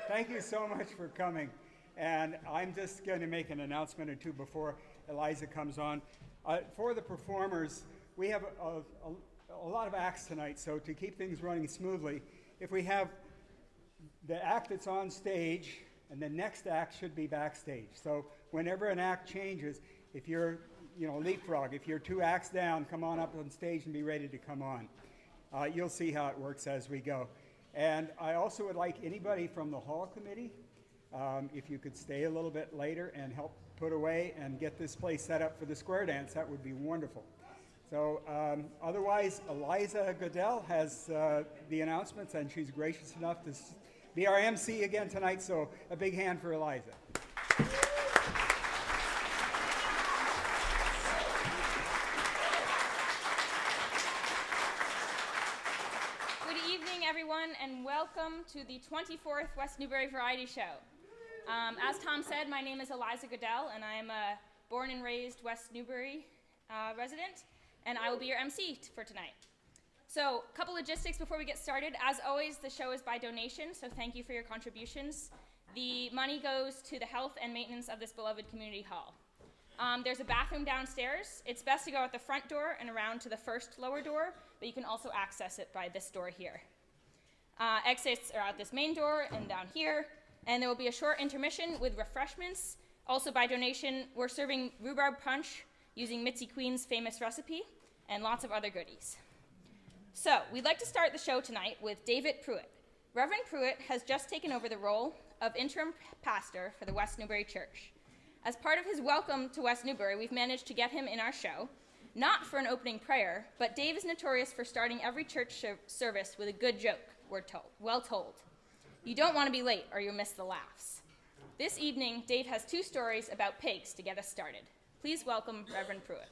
Thank you so much for coming. And I'm just going to make an announcement or two before Eliza comes on. For the performers, we have a lot of acts tonight, so to keep things running smoothly, if we have the act that's on stage, and the next act should be backstage. So whenever an act changes, if you're, leapfrog, if you're 2 acts down, come on up on stage and be ready to come on. You'll see how it works as we go. And I also would like anybody from the hall committee, if you could stay a little bit later and help put away and get this place set up for the square dance, that would be wonderful. So otherwise, Eliza Goodell has the announcements, and she's gracious enough to be our MC again tonight, so a big hand for Eliza. And welcome to the 24th West Newbury Variety Show. As Tom said, my name is Eliza Goodell, and I am a born and raised West Newbury resident, and I will be your MC for tonight. So, a couple logistics before we get started. As always, the show is by donation, so thank you for your contributions. The money goes to the health and maintenance of this beloved community hall. There's a bathroom downstairs. It's best to go out the front door and around to the first lower door, but you can also access it by this door here. Exits are out this main door and down here, and there will be a short intermission with refreshments. Also by donation, we're serving rhubarb punch using Mitzi Queen's famous recipe, and lots of other goodies. So, we'd like to start the show tonight with David Pruitt. Reverend Pruitt has just taken over the role of interim pastor for the West Newbury Church. As part of his welcome to West Newbury, we've managed to get him in our show, not for an opening prayer, but Dave is notorious for starting every church service with a good joke. Well told. You don't want to be late or you'll miss the laughs. This evening, Dave has 2 stories about pigs to get us started. Please welcome Reverend Pruitt.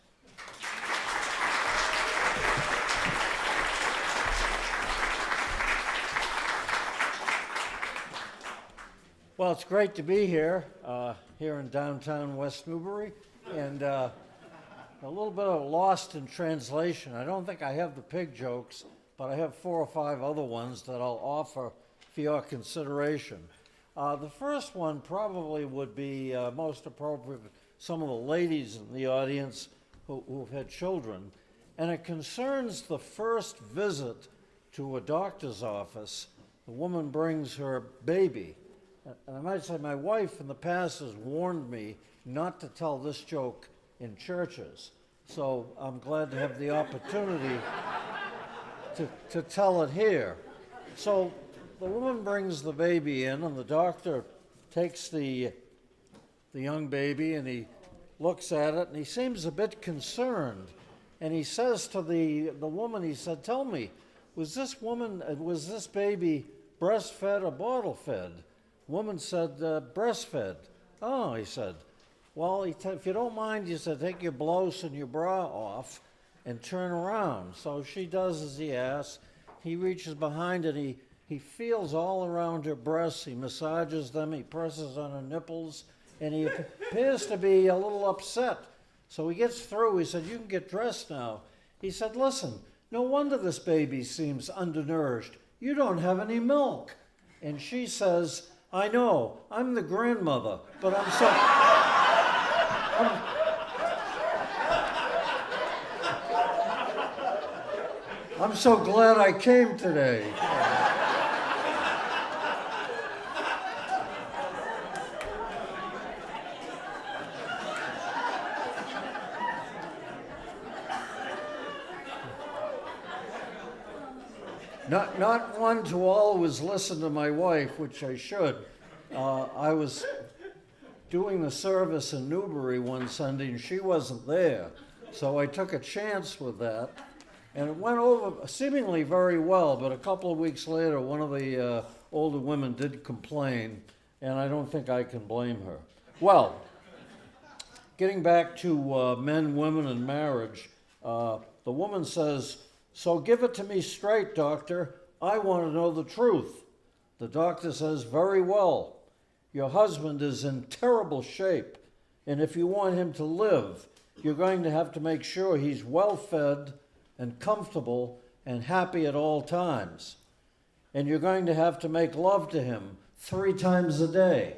Well, it's great to be here in downtown West Newbury, and a little bit of lost in translation. I don't think I have the pig jokes, but I have 4 or 5 other ones that I'll offer for your consideration. The first one probably would be most appropriate for some of the ladies in the audience who've had children, and it concerns the first visit to a doctor's office. The woman brings her baby, and I might say my wife in the past has warned me not to tell this joke in churches, so I'm glad to have the opportunity to tell it here. So the woman brings the baby in, and the doctor takes the young baby, and he looks at it, and he seems a bit concerned. And he says to the woman, he said, "Tell me, was this baby breastfed or bottle fed?" The woman said, "Breastfed." "Oh," he said. "Well, if you don't mind," he said, "take your blouse and your bra off and turn around." So she does as he asks. He reaches behind and he feels all around her breasts. He massages them. He presses on her nipples. And he appears to be a little upset. So he gets through. He said, "You can get dressed now." He said, "Listen, no wonder this baby seems undernourished. You don't have any milk." And she says, "I know. I'm the grandmother, but I'm so... I'm so glad I came today." Not one to always listen to my wife, which I should. I was doing the service in Newbury one Sunday, and she wasn't there. So I took a chance with that. And it went over seemingly very well, but a couple of weeks later, one of the older women did complain, and I don't think I can blame her. Well, getting back to men, women, and marriage, the woman says, "So give it to me straight, doctor. I want to know the truth." The doctor says, "Very well. Your husband is in terrible shape, and if you want him to live, you're going to have to make sure he's well fed and comfortable and happy at all times. And you're going to have to make love to him 3 times a day.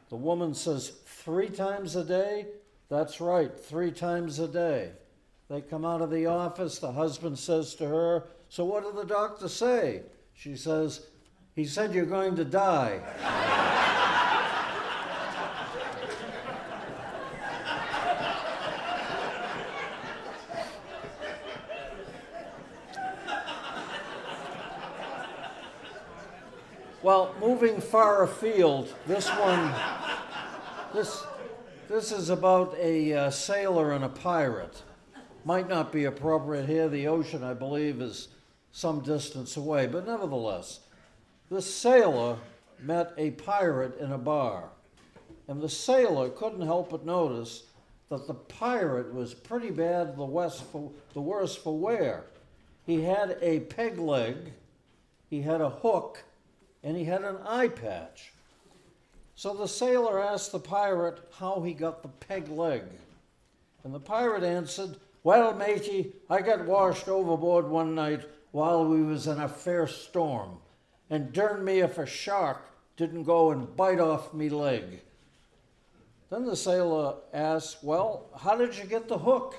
The woman says, 3 times a day? That's right, 3 times a day. They come out of the office. The husband says to her, so what did the doctor say? She says, he said you're going to die. Well, moving far afield, this is about a sailor and a pirate. Might not be appropriate here. The ocean, I believe, is some distance away, but nevertheless, the sailor met a pirate in a bar, and the sailor couldn't help but notice that the pirate was pretty bad the worse for wear. He had a peg leg, he had a hook, and he had an eye patch. So the sailor asked the pirate how he got the peg leg. And the pirate answered, well, matey, I got washed overboard one night while we was in a fair storm, and dern me if a shark didn't go and bite off me leg. Then the sailor asked, well, how did you get the hook?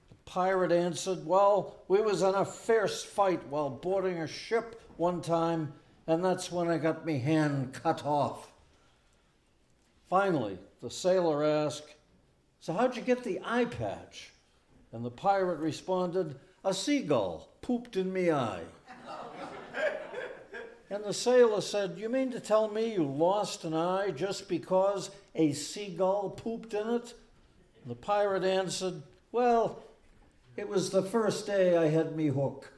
The pirate answered, well, we was in a fierce fight while boarding a ship one time, and that's when I got me hand cut off. Finally, the sailor asked, so how'd you get the eye patch? And the pirate responded, a seagull pooped in me eye. And the sailor said, you mean to tell me you lost an eye just because a seagull pooped in it? And the pirate answered, well, it was the first day I had me hook.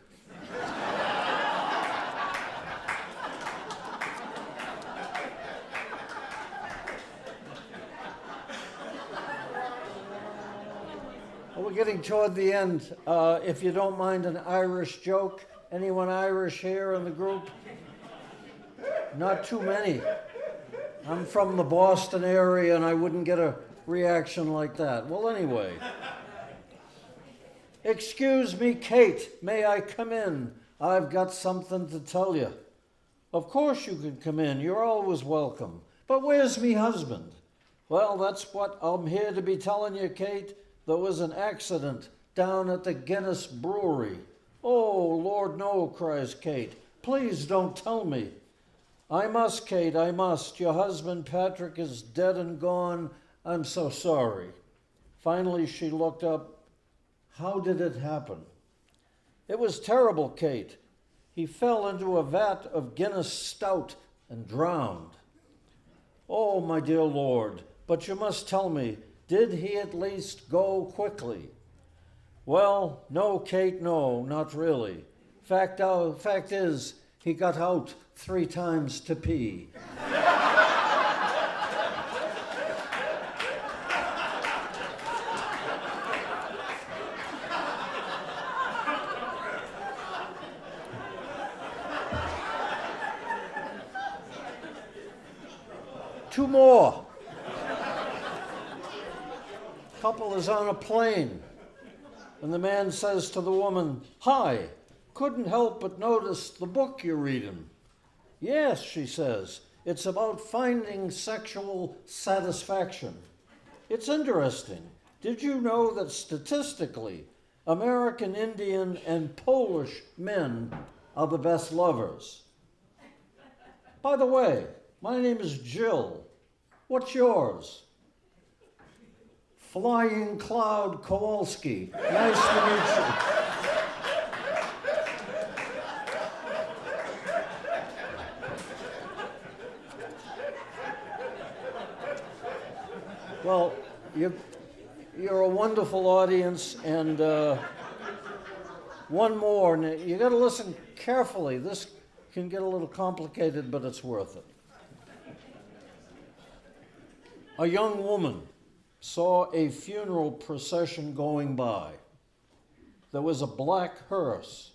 We're getting toward the end. If you don't mind an Irish joke, anyone Irish here in the group? Not too many. I'm from the Boston area and I wouldn't get a reaction like that. Well, anyway. Excuse me, Kate, may I come in? I've got something to tell you. Of course you can come in, you're always welcome. But where's me husband? Well, that's what I'm here to be telling you, Kate. There was an accident down at the Guinness Brewery. Oh, Lord, no, cries Kate. Please don't tell me. I must, Kate, I must. Your husband, Patrick, is dead and gone. I'm so sorry. Finally, she looked up. How did it happen? It was terrible, Kate. He fell into a vat of Guinness stout and drowned. Oh, my dear Lord, but you must tell me, did he at least go quickly? Well, no, Kate, no, not really. Fact is, he got out 3 times to pee. Two more. Couple is on a plane, and the man says to the woman, hi, couldn't help but notice the book you're reading. Yes, she says, it's about finding sexual satisfaction. It's interesting. Did you know that statistically, American Indian and Polish men are the best lovers? By the way, my name is Jill. What's yours? Flying Cloud Kowalski. Nice to meet you. Well, you're a wonderful audience, and one more. Now, you got to listen carefully. This can get a little complicated, but it's worth it. A young woman saw a funeral procession going by. There was a black hearse,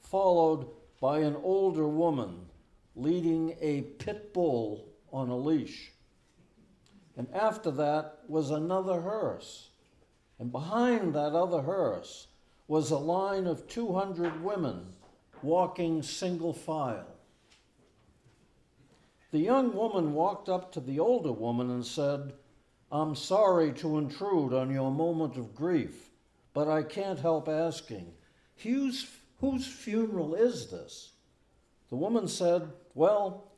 followed by an older woman leading a pit bull on a leash. And after that was another hearse. And behind that other hearse was a line of 200 women walking single file. The young woman walked up to the older woman and said, "I'm sorry to intrude on your moment of grief, but I can't help asking, whose funeral is this?" The woman said, "Well,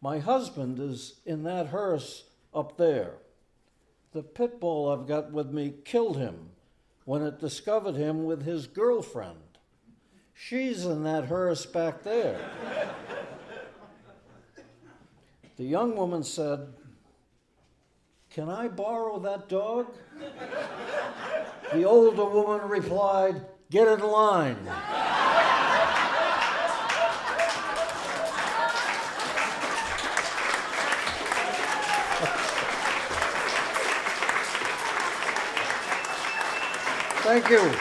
my husband is in that hearse up there. The pit bull I've got with me killed him when it discovered him with his girlfriend. She's in that hearse back there." The young woman said, "Can I borrow that dog?" The older woman replied, "Get in line." Thank you.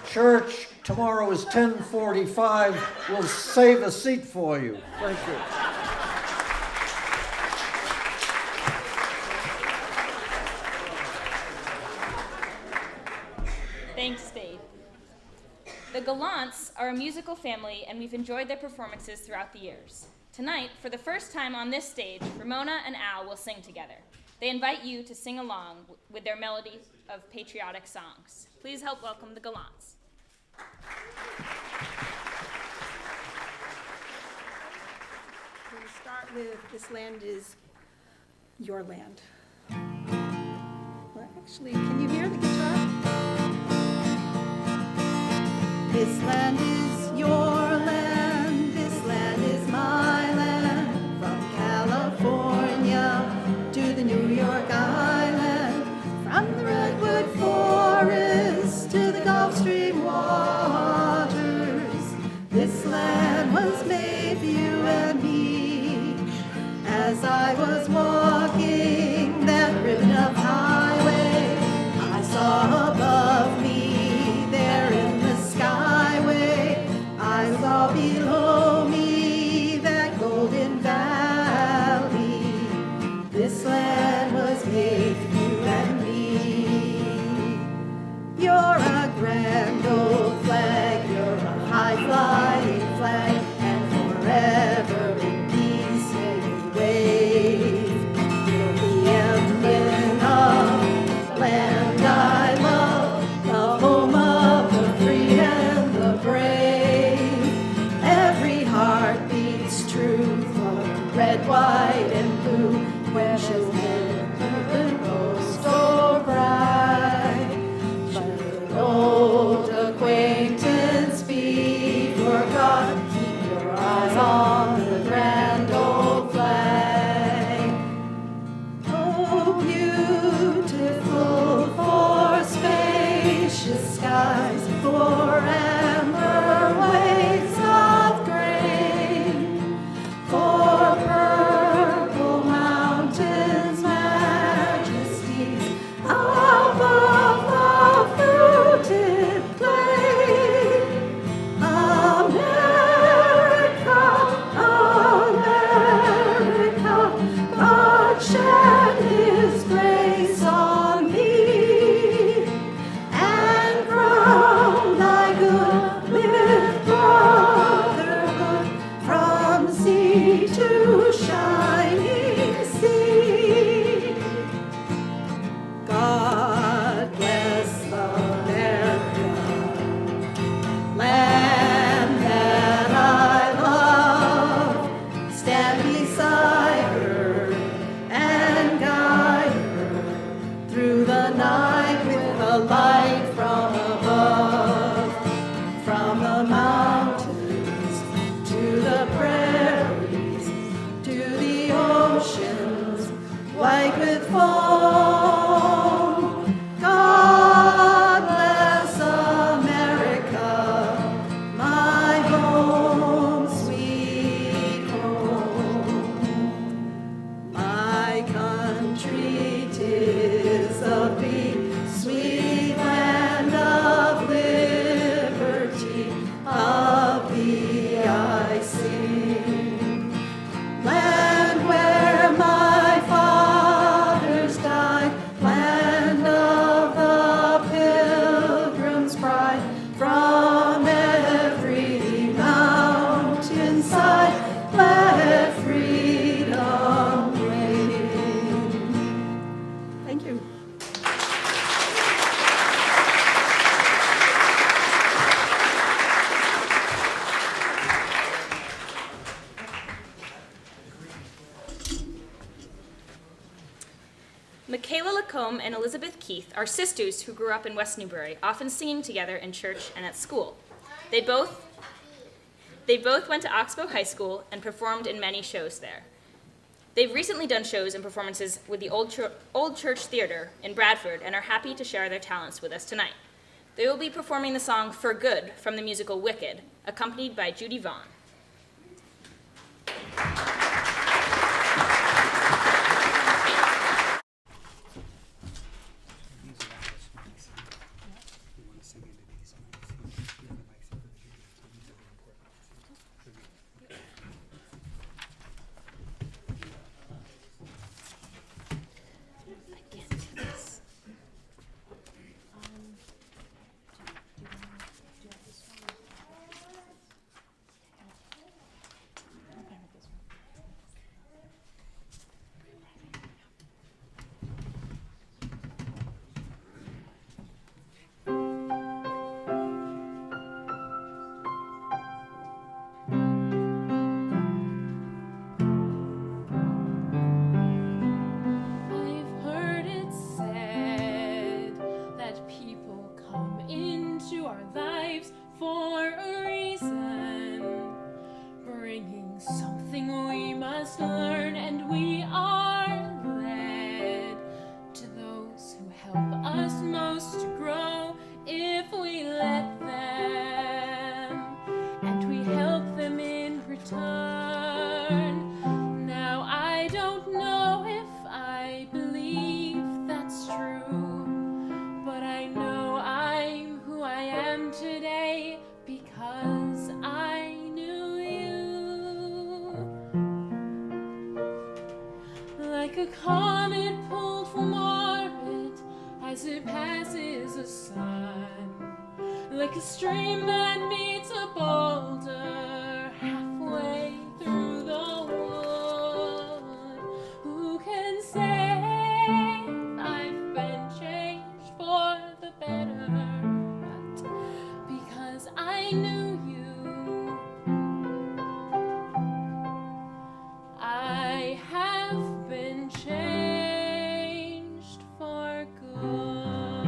Church, tomorrow is 10:45. We'll save a seat for you. Thank you. Thanks, Dave. The Gallants are a musical family, and we've enjoyed their performances throughout the years. Tonight, for the first time on this stage, Ramona and Al will sing together. They invite you to sing along with their melody of patriotic songs. Please help welcome the Gallants. We'll start with "This Land Is Your Land." Well, actually, can you hear the guitar? This land is your land, this land is my land, from California to the New York Island, from the redwood forest to the Gulf Stream waters. This land was made for you and me. As I was walking that ribbon of highway, I saw above me, there in the skyway, I saw below me that golden valley. This land was made for you and me. You're a grand old flag, you're a high-flying flag, and forever in peace may you wave. You're the emblem of the land I love, the home of the free and the brave. Every heart beats true for red, white, and blue, when she'll the rose so bright. Should old acquaintance be forgot, keep your eyes on the grand old flag. Oh, beautiful for spacious skies, for amber waves of grain, for purple mountains, majesties above the fruited plain. America, America, God shed His grace on thee, and crown thy good with brotherhood, from sea to shining sea. God bless America, land that I love. Stand beside her and guide her through the night with a light from above, from the mountains to the prairies, to the oceans white with foam. God bless America, my home, sweet home. My country, 'tis of thee, sweet land of liberty, of thee I sing. Land where my fathers Mikaela, LaCombe, and Elizabeth Keith are sisters who grew up in West Newbury, often singing together in church and at school. They both went to Oxbow High School and performed in many shows there. They've recently done shows and performances with the Old Church Theater in Bradford and are happy to share their talents with us tonight. They will be performing the song For Good from the musical Wicked, accompanied by Judy Vaughn. Like a comet pulled from orbit as it passes the sun, like a stream that meets a boulder halfway through the wood. Who can say I've been changed for the better? But because I knew you, I have been changed for good.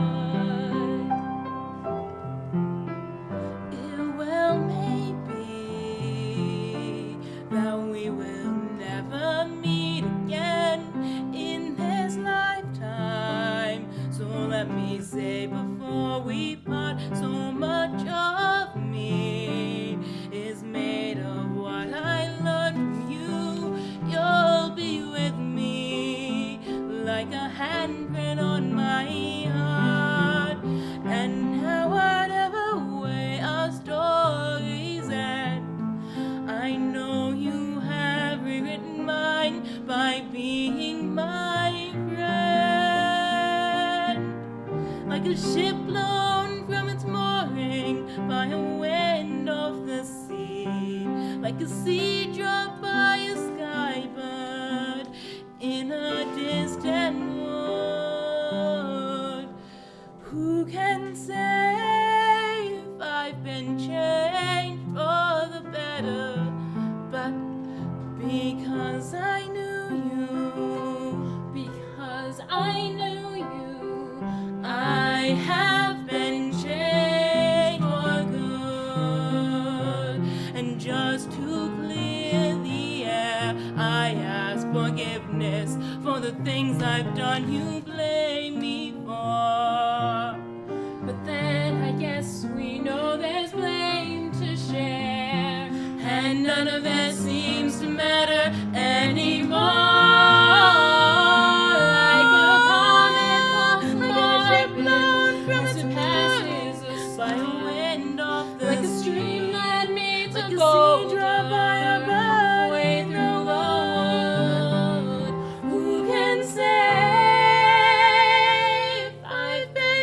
It well may be that we will never meet again in this lifetime. So let me say before we part, so much of me is made of what I learned from you. You'll be with me like a handprint on my heart. And now whatever way our stories end, I know you have rewritten mine by being my friend. Like a ship blown from its mooring by a wind off the sea, like a sea dropped by a skybird in a distant wood. Who can say if I've been changed for the better? But because I knew you, Because I knew you, I have been changed for good. And just to clear the air, I ask forgiveness for the things I've done you blame me for. but then I guess we know there's blame to share. And none of it seems to matter anymore. Like a comet pulled from as it passes the By a sun, wind off the like a sea, stream that meets like a a sea boulder drop by a halfway bird through the wood. Who can say if I've been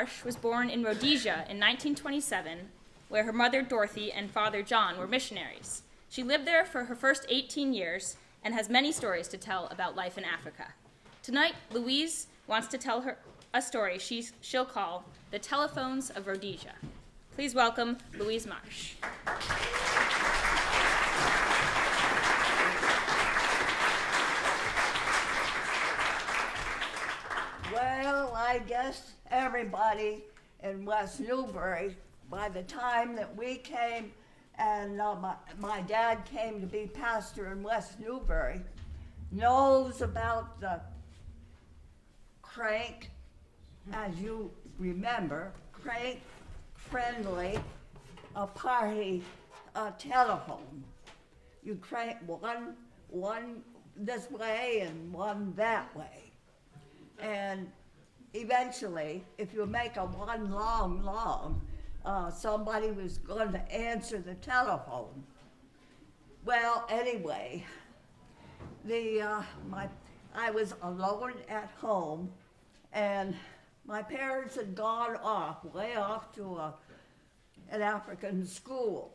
Marsh was born in Rhodesia in 1927, where her mother Dorothy and father John were missionaries. She lived there for her first 18 years and has many stories to tell about life in Africa. Tonight, Louise wants to tell a story she'll call The Telephones of Rhodesia. Please welcome Louise Marsh. Well, I guess everybody in West Newbury, by the time that we came and my dad came to be pastor in West Newbury, knows about the crank, as you remember, crank friendly party telephone. You crank one this way and one that way. And eventually, if you make a one long, somebody was going to answer the telephone. Well, anyway, I was alone at home, and my parents had gone way off to an African school.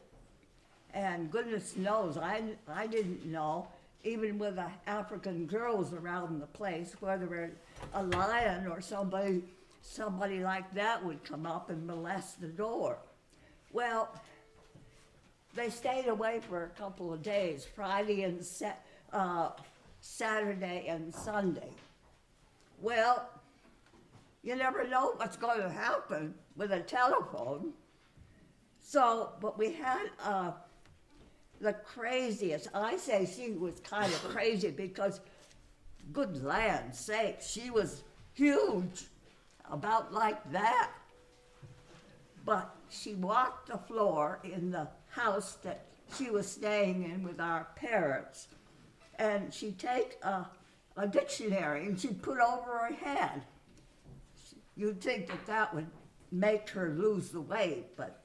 And goodness knows, I didn't know, even with the African girls around the place, whether a lion or somebody like that would come up and molest the door. Well, they stayed away for a couple of days, Friday and Saturday and Sunday. Well, you never know what's going to happen with a telephone. So, but we had the craziest. I say she was kind of crazy because, good land sake, she was huge, about like that. But she walked the floor in the house that she was staying in with our parents, and she'd take a dictionary and she'd put over her head. You'd think that would make her lose the weight, but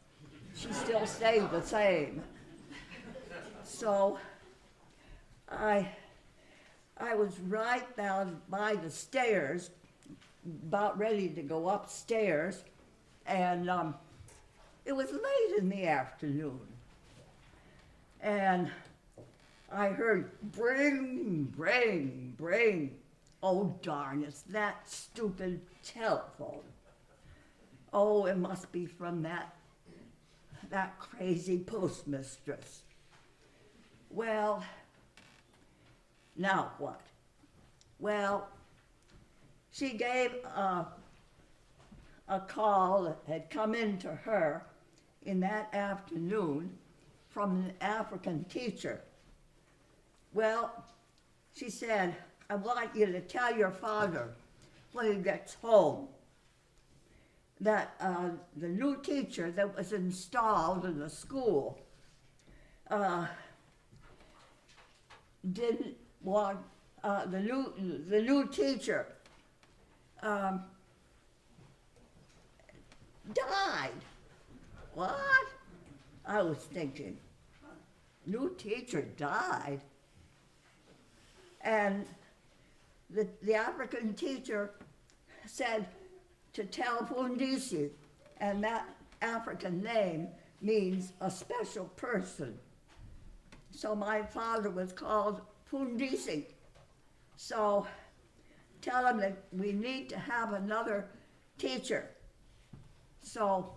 she still stayed the same. So I was right down by the stairs, about ready to go upstairs, and it was late in the afternoon. And I heard bring, bring, bring. Oh, darn, it's that stupid telephone. Oh, it must be from that crazy postmistress. Well, now what? Well, she gave a call that had come in to her in that afternoon from an African teacher. Well, she said, I want you to tell your father when he gets home that the new teacher that was installed in the school didn't want the new teacher died. What? I was thinking, new teacher died? And the African teacher said to tell Fundisi, and that African name means a special person. So my father was called Fundisi. So tell him that we need to have another teacher. So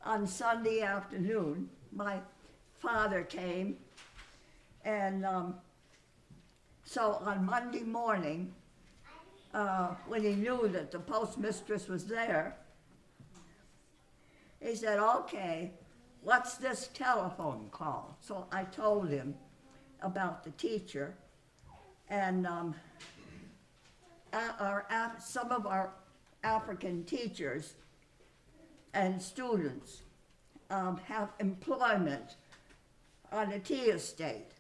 on Sunday afternoon, my father came, and so on Monday morning, when he knew that the postmistress was there, he said, okay, what's this telephone call? So I told him about the teacher, and some of our African teachers and students have employment on a tea estate,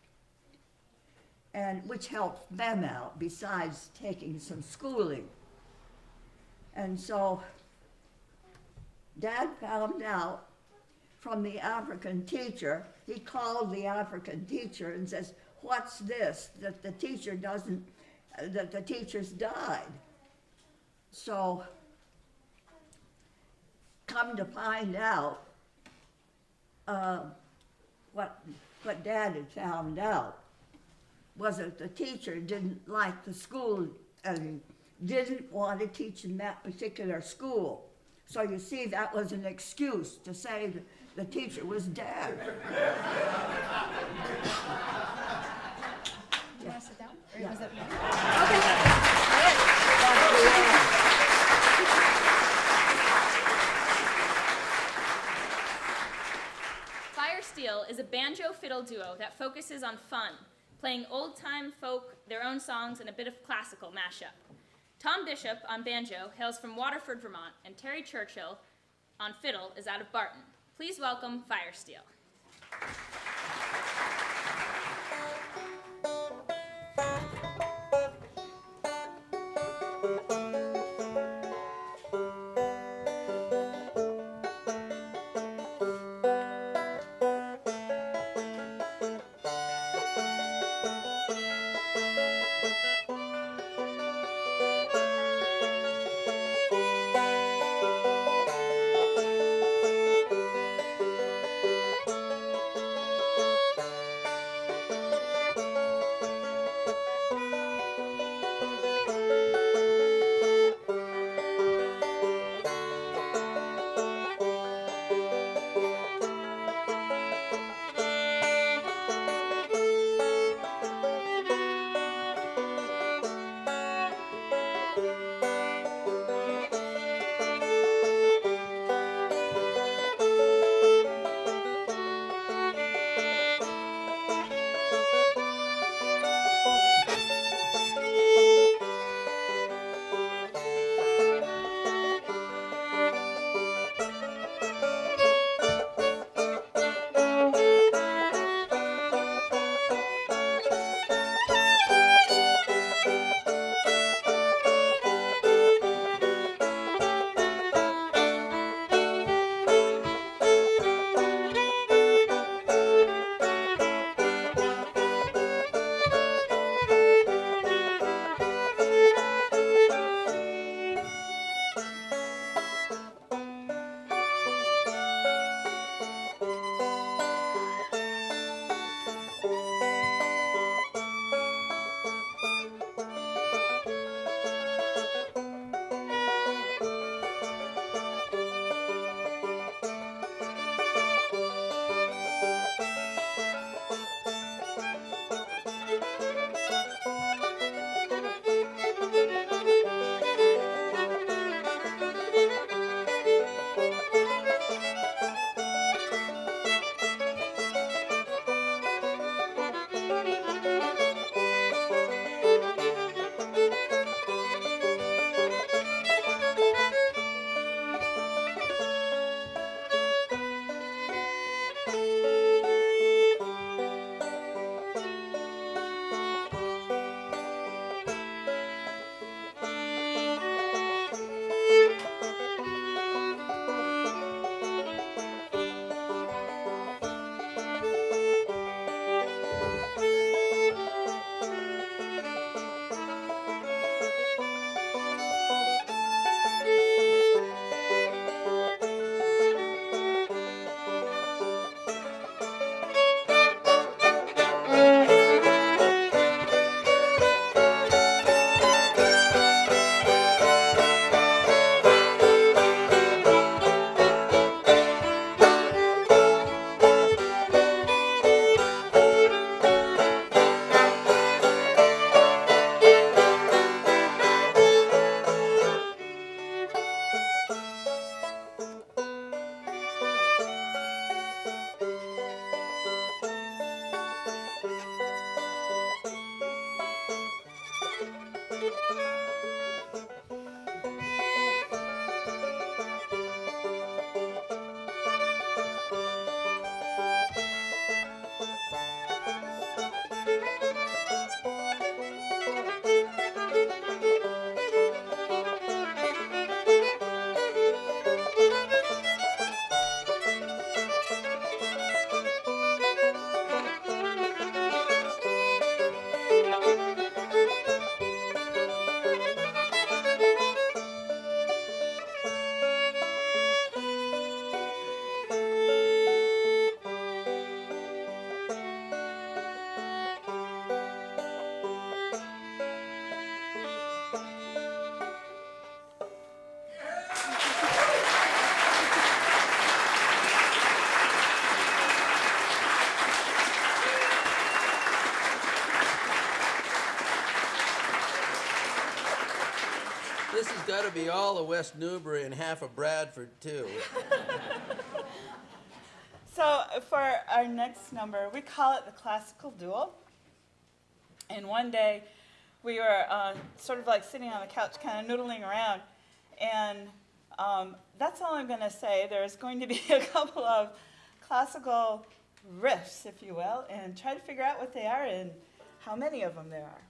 and which helps them out besides taking some schooling. And so Dad found out from the African teacher. He called the African teacher and says, what's this, that the teacher's died? So come to find out, what Dad had found out was that the teacher didn't like the school and didn't want to teach in that particular school. So you see, that was an excuse to say that the teacher was dead. You want to sit down? Or Yeah. was that me? That's the end. FIRESTEEL is a banjo fiddle duo that focuses on fun, playing old-time folk, their own songs, and a bit of classical mashup. Tom Bishop on banjo hails from Waterford, Vermont, and Terry Churchill on fiddle is out of Barton. Please welcome FIRESTEEL. got to be all of West Newbury and half of Bradford, too. So for our next number, we call it the classical duel. And one day, we were sort of like sitting on the couch, kind of noodling around, and that's all I'm going to say. There's going to be a couple of classical riffs, if you will, and try to figure out what they are and how many of them there are.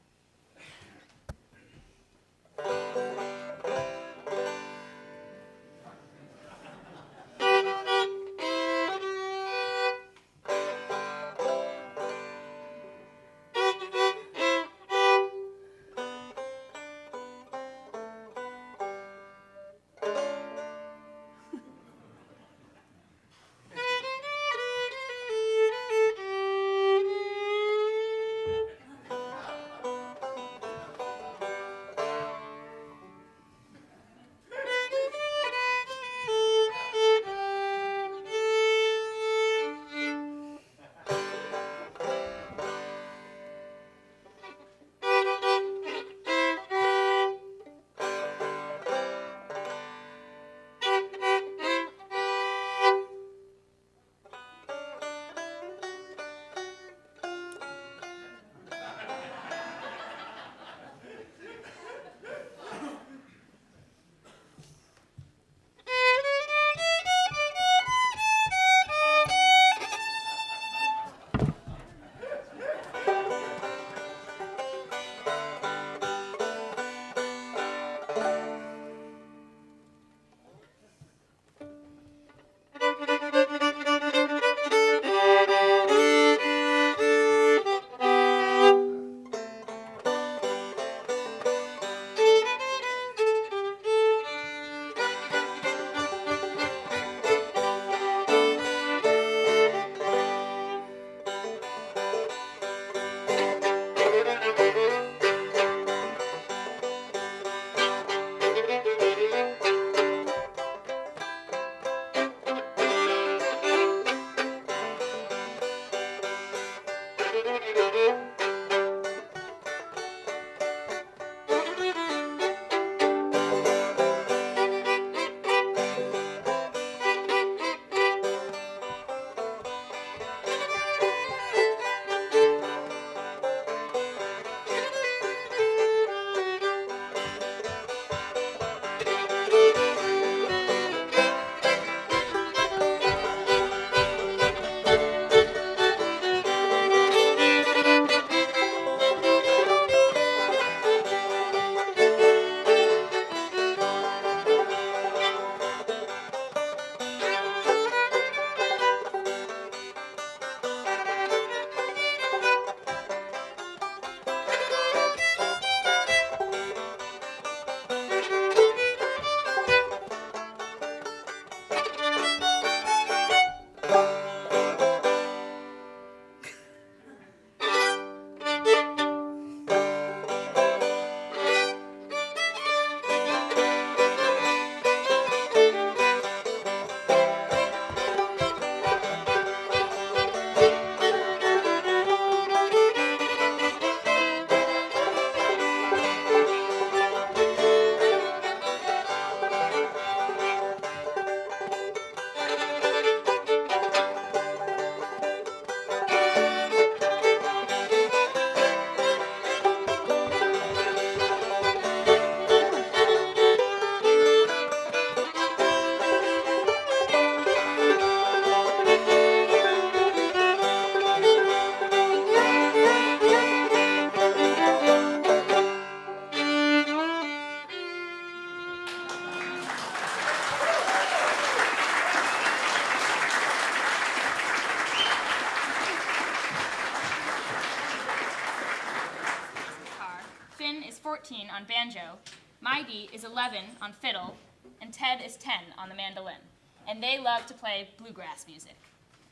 is 14 on banjo, Maidi is 11 on fiddle, and Ted is 10 on the mandolin. And they love to play bluegrass music.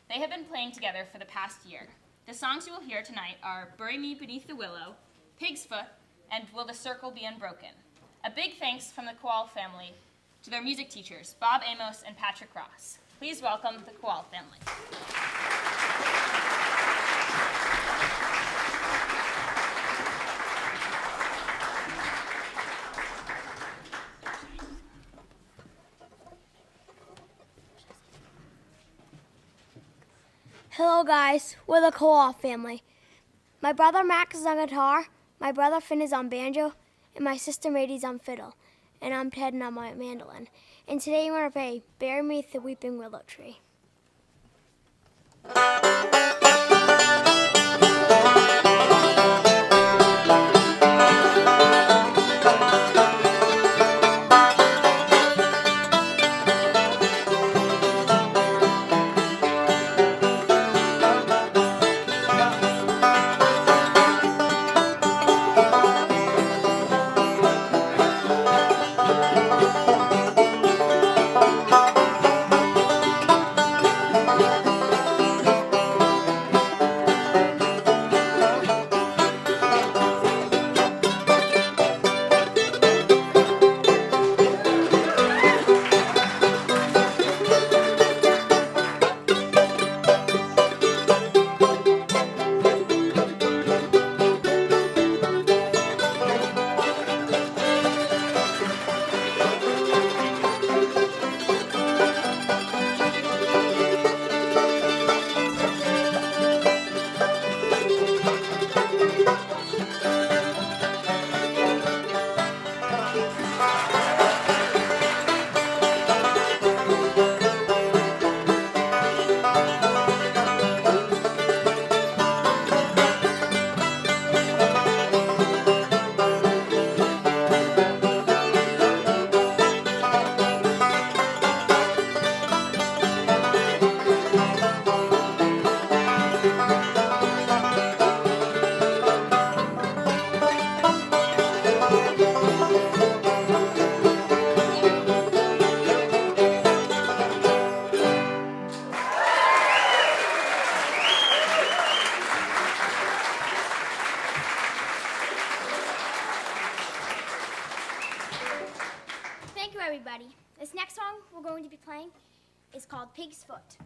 They have been playing together for the past year. The songs you will hear tonight are Bury Me Beneath the Willow, Pig's Foot, and Will the Circle Be Unbroken. A big thanks from the Kowal family to their music teachers, Bob Amos and Patrick Ross. Please welcome the Kowal family. Hello guys, we're the Kowal family. My brother Max is on guitar, my brother Finn is on banjo, and my sister Mady's on fiddle, and I'm Ted and I'm on mandolin. And today we're going to play Bury Me the Weeping Willow Tree. Thank you, everybody. This next song we're going to be playing is called Pig's Foot.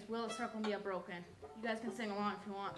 Will the Circle Be Broken. You guys can sing along if you want.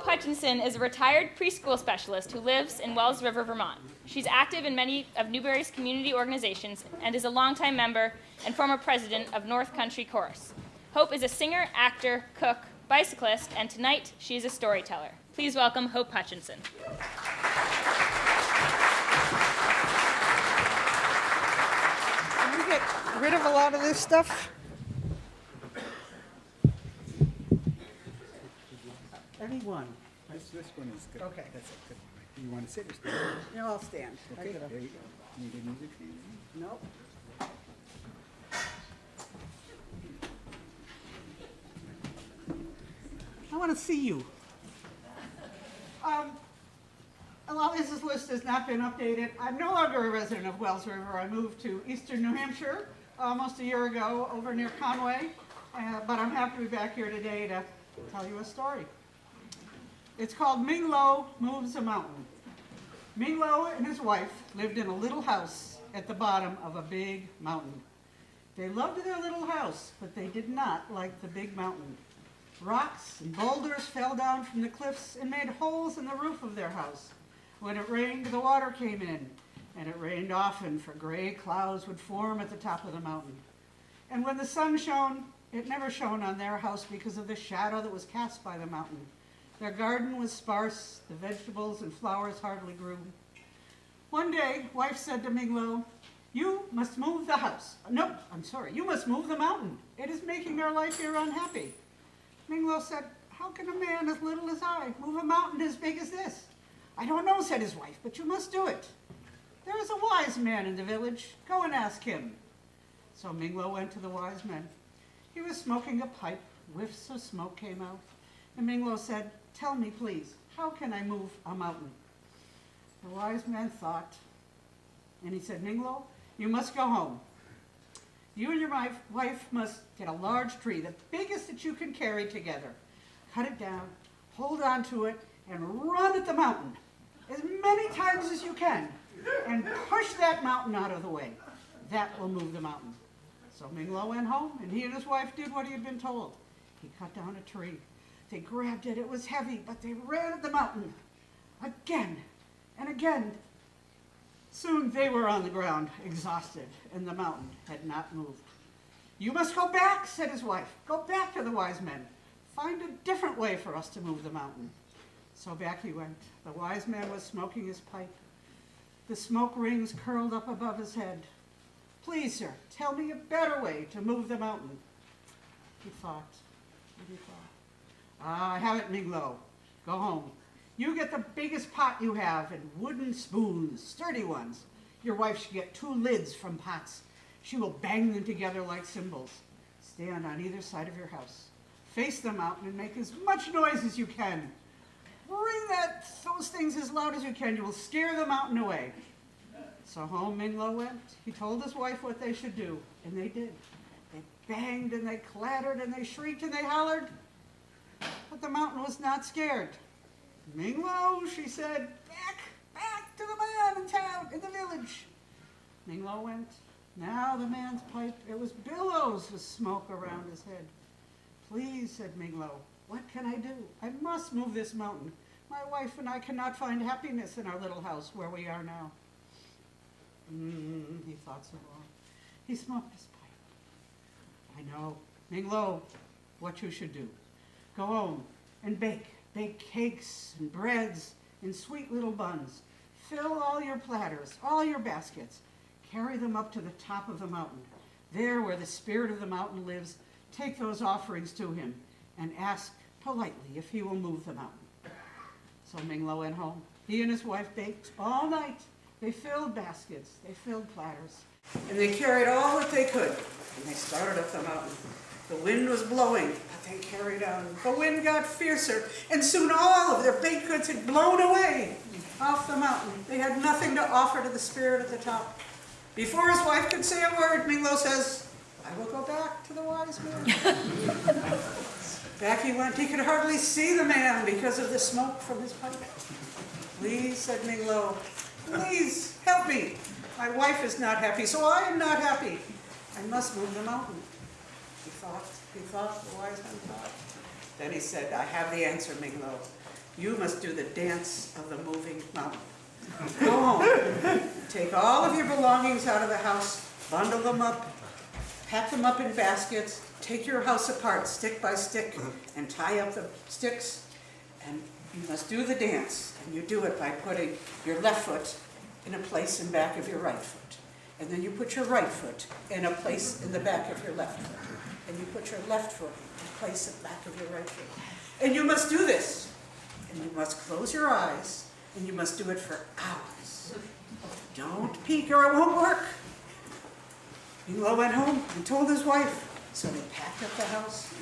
Hutchenson is a retired preschool specialist who lives in Wells River, Vermont. She's active in many of Newbury's community organizations and is a longtime member and former president of North Country Chorus. Hope is a singer, actor, cook, bicyclist, and tonight she is a storyteller. Please welcome Hope Hutchenson. Can we get rid of a lot of this stuff? Anyone? This one is good. Okay. That's a good one. You want to sit or stand? Yeah, I'll stand. I Okay, gotta- there you go. Need a music stand? Nope. I want to see you. Well, this list has not been updated. I'm no longer a resident of Wells River. I moved to eastern New Hampshire almost a year ago over near Conway, but I'm happy to be back here today to tell you a story. It's called Minglo Moves a Mountain. Minglo and his wife lived in a little house at the bottom of a big mountain. They loved their little house, but they did not like the big mountain. Rocks and boulders fell down from the cliffs and made holes in the roof of their house. When it rained, the water came in, and it rained often, for gray clouds would form at the top of the mountain. And when the sun shone, it never shone on their house because of the shadow that was cast by the mountain. Their garden was sparse, the vegetables and flowers hardly grew. One day, wife said to Minglo, "You must move the house. No, I'm sorry, you must move the mountain. It is making our life here unhappy." Minglo said, "How can a man as little as I move a mountain as big as this?" "I don't know," said his wife, "but you must do it. There is a wise man in the village. Go and ask him." So Minglo went to the wise man. He was smoking a pipe. Whiffs of smoke came out. And Minglo said, "Tell me, please, how can I move a mountain?" The wise man thought, and he said, "Minglo, you must go home. You and your wife must get a large tree, the biggest that you can carry together. Cut it down, hold on to it, and run at the mountain as many times as you can, and push that mountain out of the way. That will move the mountain." So Minglo went home, and he and his wife did what he had been told. He cut down a tree. They grabbed it. It was heavy, but they ran at the mountain again and again. Soon they were on the ground, exhausted, and the mountain had not moved. "You must go back," said his wife. "Go back to the wise men. find a different way for us to move the mountain. So back he went. The wise man was smoking his pipe. The smoke rings curled up above his head. Please, sir, tell me a better way to move the mountain. He thought. I have it, Miglo. Go home. You get the biggest pot you have and wooden spoons, sturdy ones. Your wife should get 2 lids from pots. She will bang them together like cymbals. Stand on either side of your house. Face the mountain and make as much noise as you can. Ring those things as loud as you can. You will scare the mountain away. So home Minglo went. He told his wife what they should do, and they did. They banged and they clattered and they shrieked and they hollered, but the mountain was not scared. Minglo, she said, back to the man in town, in the village. Minglo went. Now the man's pipe, it was billows of smoke around his head. Please, said Minglo, what can I do? I must move this mountain. My wife and I cannot find happiness in our little house where we are now. He thought so long. He smoked his pipe. I know, Minglo, what you should do. Go home and bake cakes and breads and sweet little buns. Fill all your platters, all your baskets. Carry them up to the top of the mountain. There where the spirit of the mountain lives, take those offerings to him and ask politely if he will move the mountain. So Minglo went home. He and his wife baked all night. They filled baskets, they filled platters, and they carried all that they could, and they started up the mountain. The wind was blowing, but they carried on. The wind got fiercer, and soon all of their baked goods had blown away off the mountain. They had nothing to offer to the spirit at the top. Before his wife could say a word, Minglo says, I will go back to the wise man. Back he went. He could hardly see the man because of the smoke from his pipe. Please, said Minglo, please help me. My wife is not happy, so I am not happy. I must move the mountain. He thought, the wise man thought. Then he said, I have the answer, Minglo. You must do the dance of the moving mountain. Go home, take all of your belongings out of the house, bundle them up, pack them up in baskets, take your house apart stick by stick, and tie up the sticks, and you must do the dance. And you do it by putting your left foot in a place in back of your right foot. And then you put your right foot in a place in the back of your left foot. And you put your left foot in a place in the back of your right foot. And you must do this. And you must close your eyes, and you must do it for hours. Don't peek or it won't work. Minglo went home and told his wife. So they packed up the house,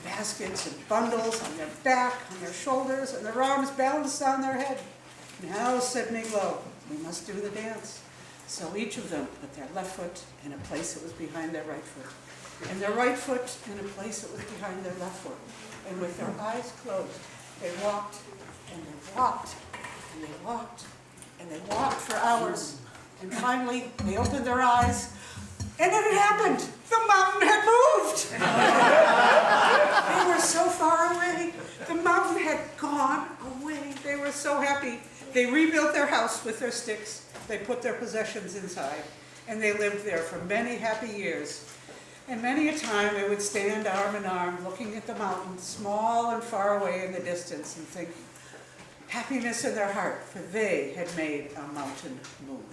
baskets and bundles on their back, on their shoulders, and their arms balanced on their head. Now, said Minglo, we must do the dance. So each of them put their left foot in a place that was behind their right foot, and their right foot in a place that was behind their left foot. And with their eyes closed, they walked, and they walked, and they walked, and they walked for hours. And finally, they opened their eyes, and then it happened. The mountain had moved. They were so far away. The mountain had gone away. They were so happy. They rebuilt their house with their sticks. They put their possessions inside, and they lived there for many happy years. And many a time they would stand arm in arm, looking at the mountain, small and far away in the distance, and think happiness in their heart, for they had made a mountain move.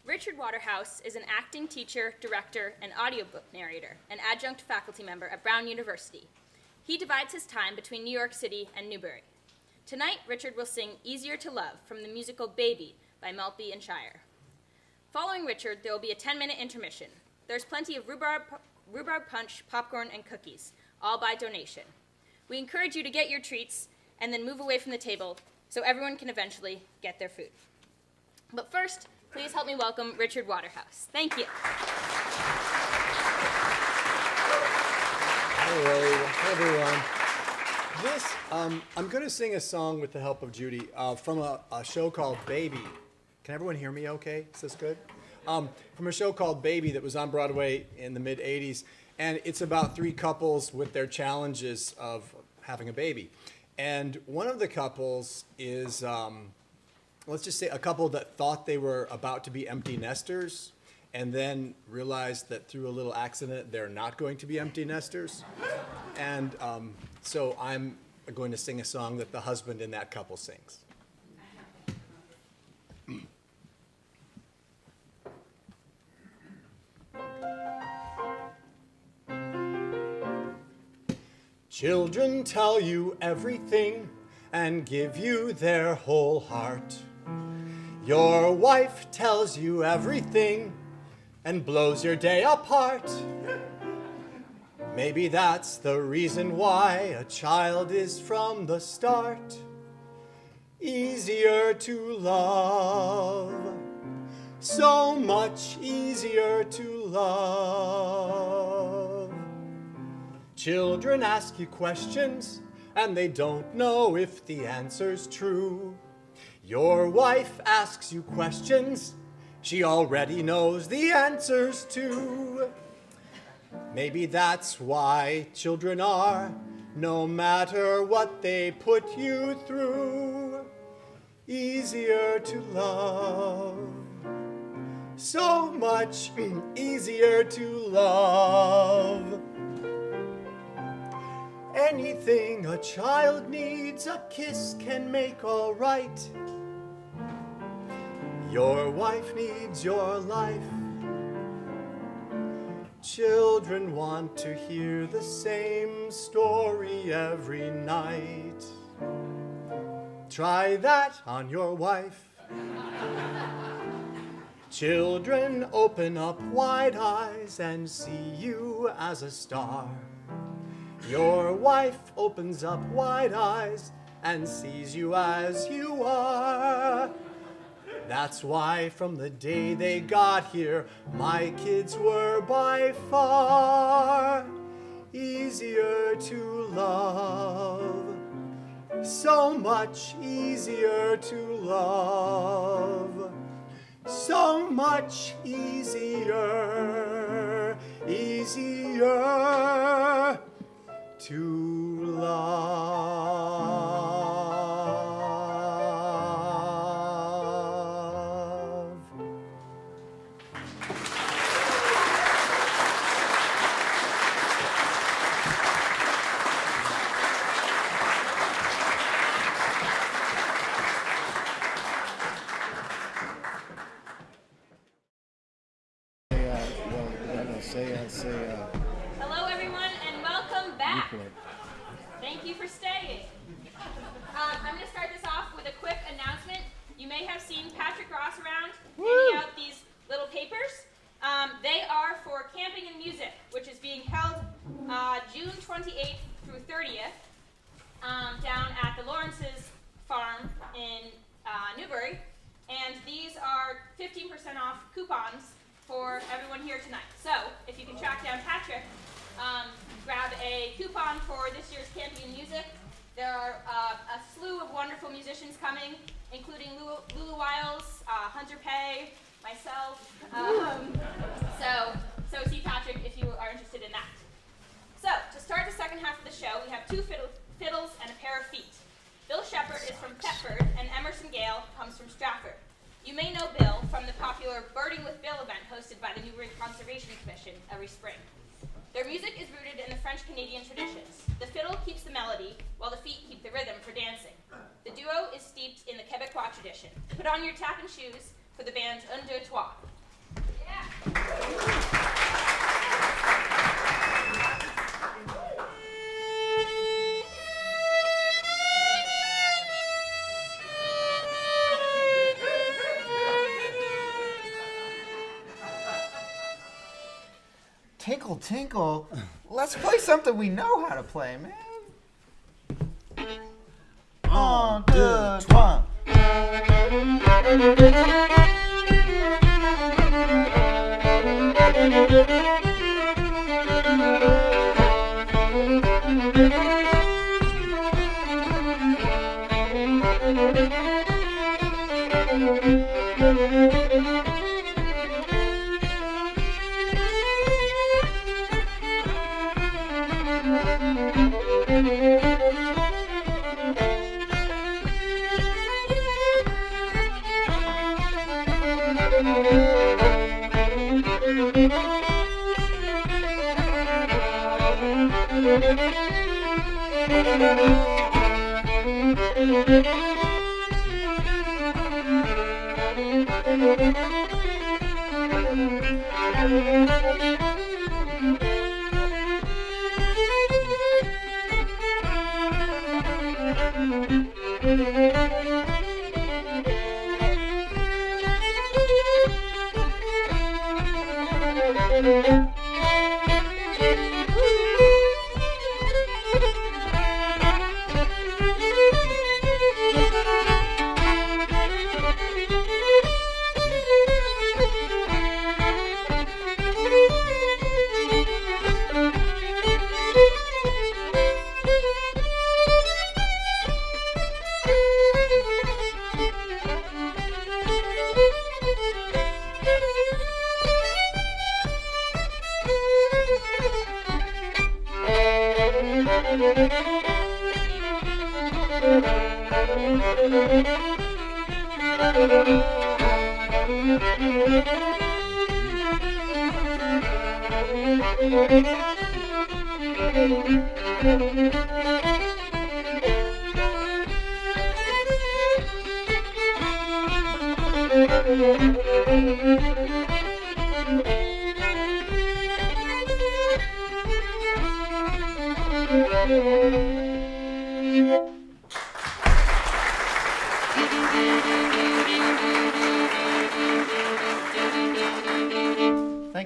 Richard Waterhouse is an acting teacher, director, and audiobook narrator, an adjunct faculty member at Brown University. He divides his time between New York City and Newbury. Tonight, Richard will sing Easier to Love from the musical Baby by Maltby and Shire. Following Richard, there will be a 10-minute intermission. There's plenty of rhubarb punch, popcorn, and cookies, all by donation. We encourage you to get your treats and then move away from the table so everyone can eventually get their food. But first, please help me welcome Richard Waterhouse. Thank you. Hello, everyone. I'm going to sing a song with the help of Judy from a show called Baby. Can everyone hear me okay? Is this good? From a show called Baby that was on Broadway in the mid-'80s. And it's about 3 couples with their challenges of having a baby. And one of the couples is, let's just say a couple that thought they were about to be empty nesters and then realized that through a little accident they're not going to be empty nesters. And so I'm going to sing a song that the husband in that couple sings. Children tell you everything and give you their whole heart. Your wife tells you everything and blows your day apart. Maybe that's the reason why a child is from the start easier to love, so much easier to love. Children ask you questions and they don't know if the answer's true. Your wife asks you questions she already knows the answers to. Maybe that's why children are, no matter what they put you through, easier to love, so much easier to love. Anything a child needs, a kiss can make all right. Your wife needs your life. Children want to hear the same story every night. Try that on your wife. Children open up wide eyes and see you as a star. Your wife opens up wide eyes and sees you as you are. That's why from the day they got here, my kids were by far easier to love, so much easier to love, so much easier, easier to love. Hello, everyone, and welcome back. Thank you for staying. I'm going to start this off with a quick announcement. You may have seen Patrick Ross around handing out these little papers. They are for Camping and Music, which is being held June 28th through 30th down at the Lawrence's farm in Newbury. And these are 15% off coupons for everyone here tonight. So, if you can track down Patrick, grab a coupon for this year's Camping and Music. There are a slew of wonderful musicians coming, including Lulu Wiles, Hunter Pay, myself. So see Patrick if you are interested in that. So, to start the second half of the show, we have two fiddles and a pair of feet. Bill Shepard is from Thetford, and Emerson Gale comes from Stratford. You may know Bill from the popular Birding with Bill event hosted by the Newbury Conservation Commission every spring. Their music is rooted in the French-Canadian traditions. The fiddle keeps the melody, while the feet keep the rhythm for dancing. The duo is steeped in the Quebecois tradition. Put on your tapping shoes for the band's Un, Deux, Trois. Yeah. Tinkle, tinkle. Let's play something we know how to play, man. Un, deux, trois. Thank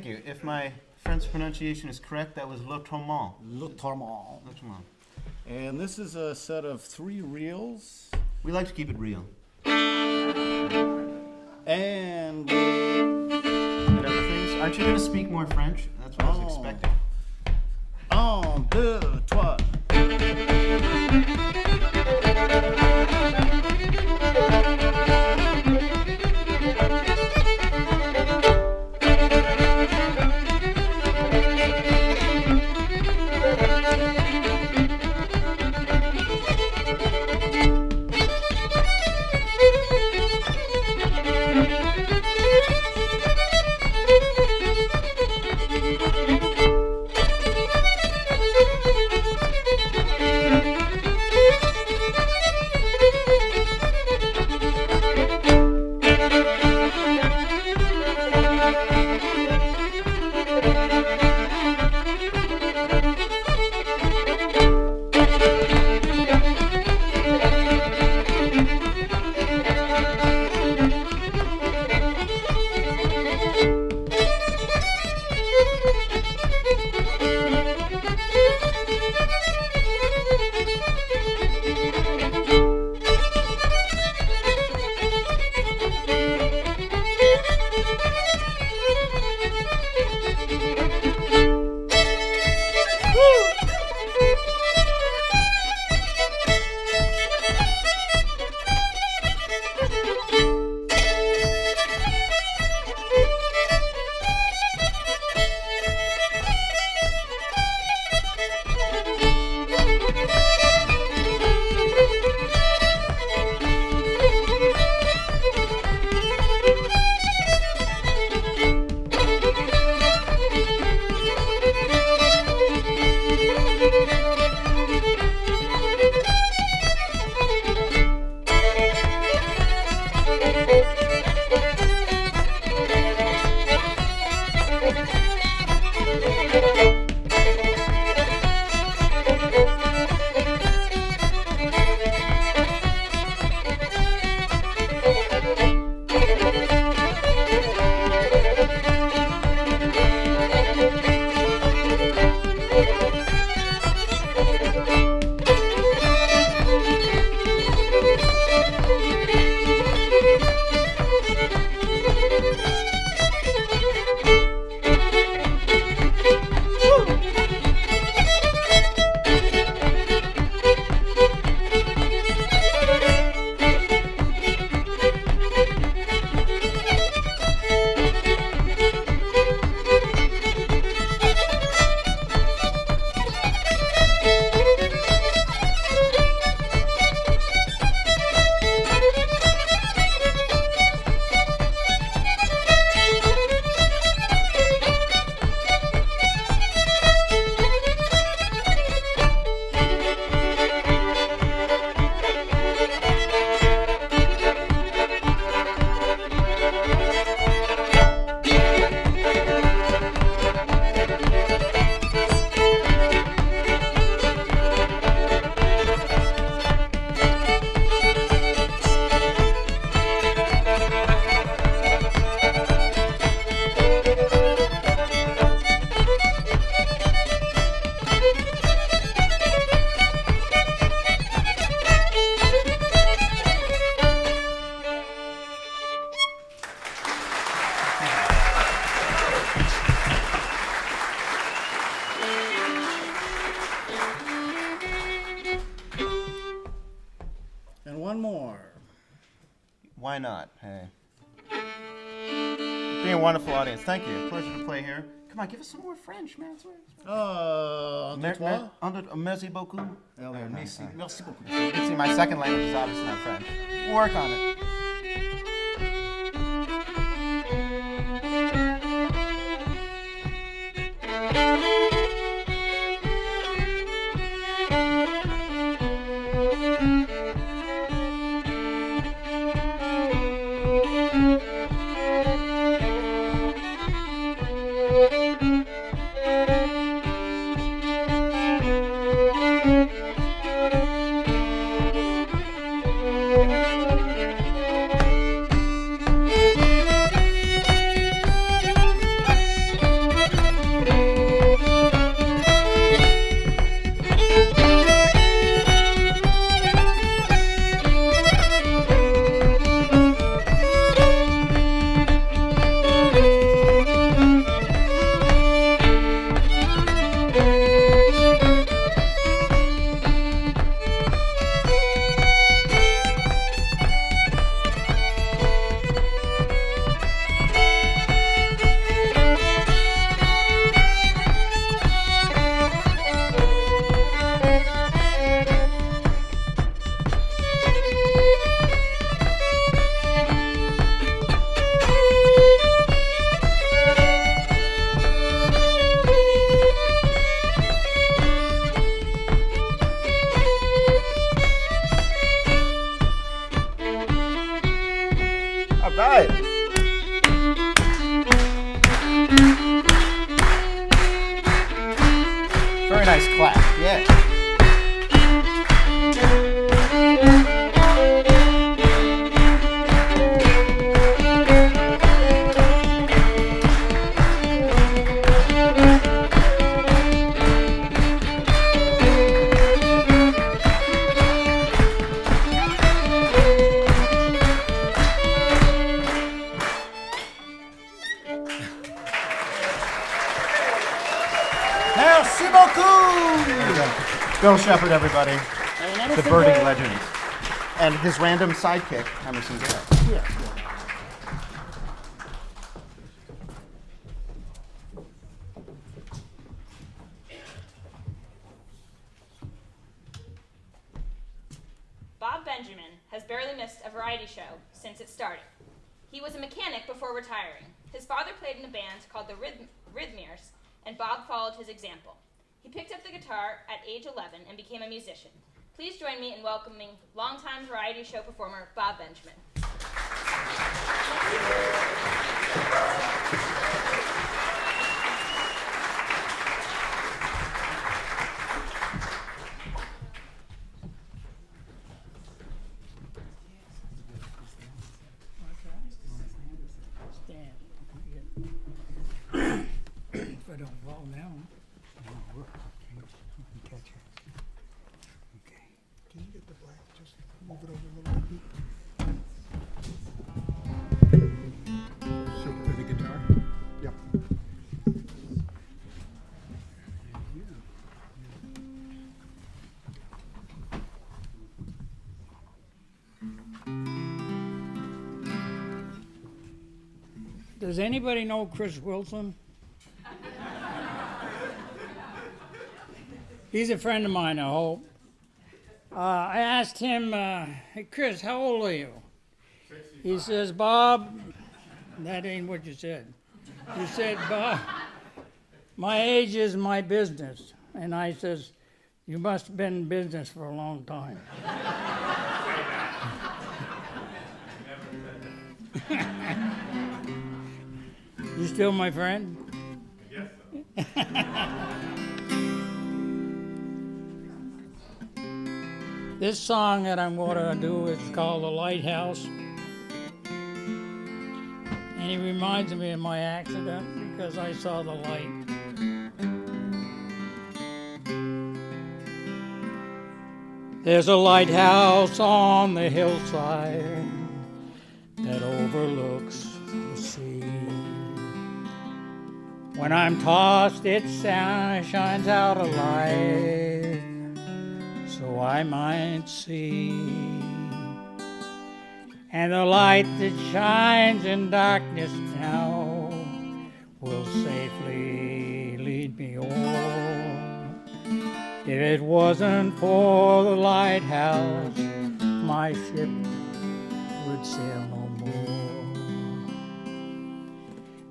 you. If my French pronunciation is correct, that was Le Tourment. Le Tourment. Le Tourment. And this is a set of 3 reels. We like to keep it real. And other things. Aren't you going to speak more French? That's what I was expecting. 1, 2, 3. more. Why not? Hey. Being a wonderful audience. Thank you. Pleasure to play here. Come on, give us some more French, man. Merci beaucoup. Merci beaucoup. See, my second language is obviously not French. We'll work on it. Very nice clap, yeah. Merci beaucoup! Bill Shepard, everybody. The birding legend. And his random sidekick, Emerson Gale. Yeah. Bob Benjamin has barely missed a variety show since it started. He was a mechanic before retiring. His father played in a band called the Rhythmiers, and Bob followed his example. He picked up the guitar at age 11 and became a musician. Please join me in welcoming longtime variety show performer Bob Benjamin. If I don't fall down. Catch her. Okay. Can you get the black? Just move it over a little bit. So play the guitar? Yep. Does anybody know Chris Wilson? He's a friend of mine, I hope. I asked him, hey Chris, how old are you? He says, Bob, that ain't what you said. You said, Bob, my age is my business. And I says, you must have been in business for a long time. You still my friend? Yes, sir. This song that I'm going to do is called The Lighthouse. And it reminds me of my accident because I saw the light. There's a lighthouse on the hillside that overlooks the sea. When I'm tossed, it shines out a light so I might see. and the light that shines in darkness now will safely lead me home. If it wasn't for the lighthouse, my ship would sail no more.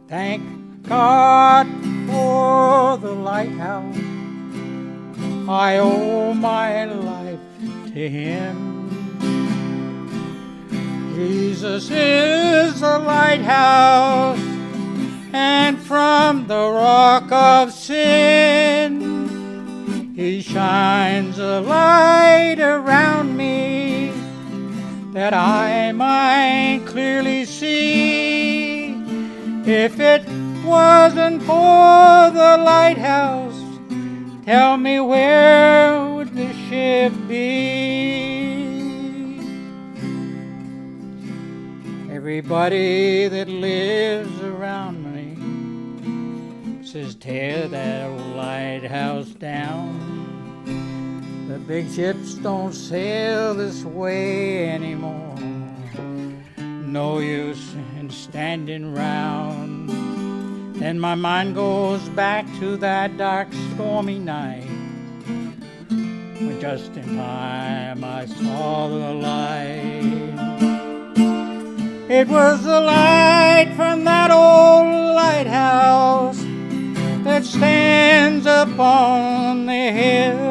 Thank God for the lighthouse, I owe my life to him. Jesus is the lighthouse, and from the rock of sin, he shines a light around me that I might clearly see. If it wasn't for the lighthouse, tell me where would the ship be? Everybody that lives around me says tear that old lighthouse down. The big ships don't sail this way anymore. No use in standing round. Then my mind goes back to that dark stormy night, when just in time I saw the light. It was the light from that old lighthouse that stands upon the hill.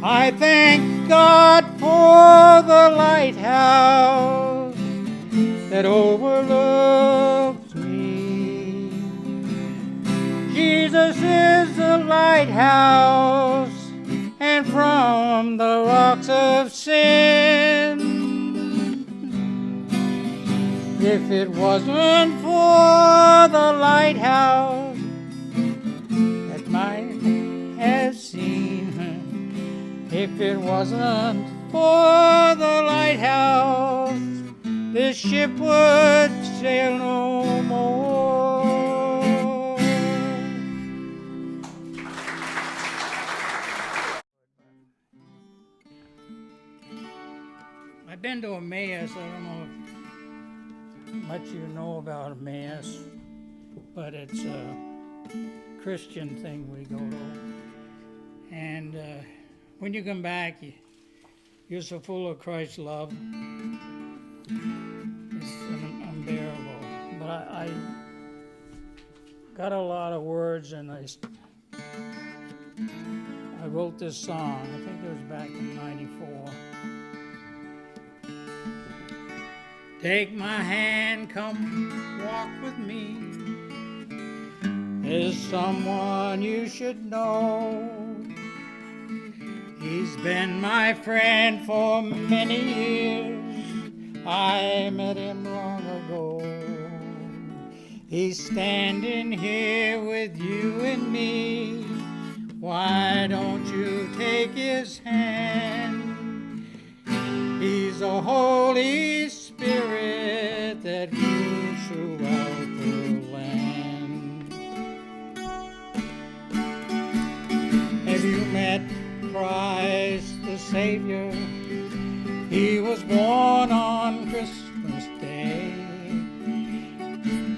I thank God for the lighthouse that overlooks me. Jesus is the lighthouse, and from the rocks of sin, if it wasn't for the lighthouse that might have seen her, if it wasn't for the lighthouse, this ship would sail no more. I've been to Emmaus. I don't know if much you know about Emmaus, but it's a Christian thing we go to. And when you come back, you're so full of Christ's love. It's unbearable. But I got a lot of words, and I wrote this song. I think it was back in '94. Take my hand, come walk with me. There's someone you should know. He's been my friend for many years. I met him long ago. He's standing here with you and me. Why don't you take his hand? He's a Holy Spirit that moves throughout the land. Have you met Christ the Savior? He was born on Christmas Day.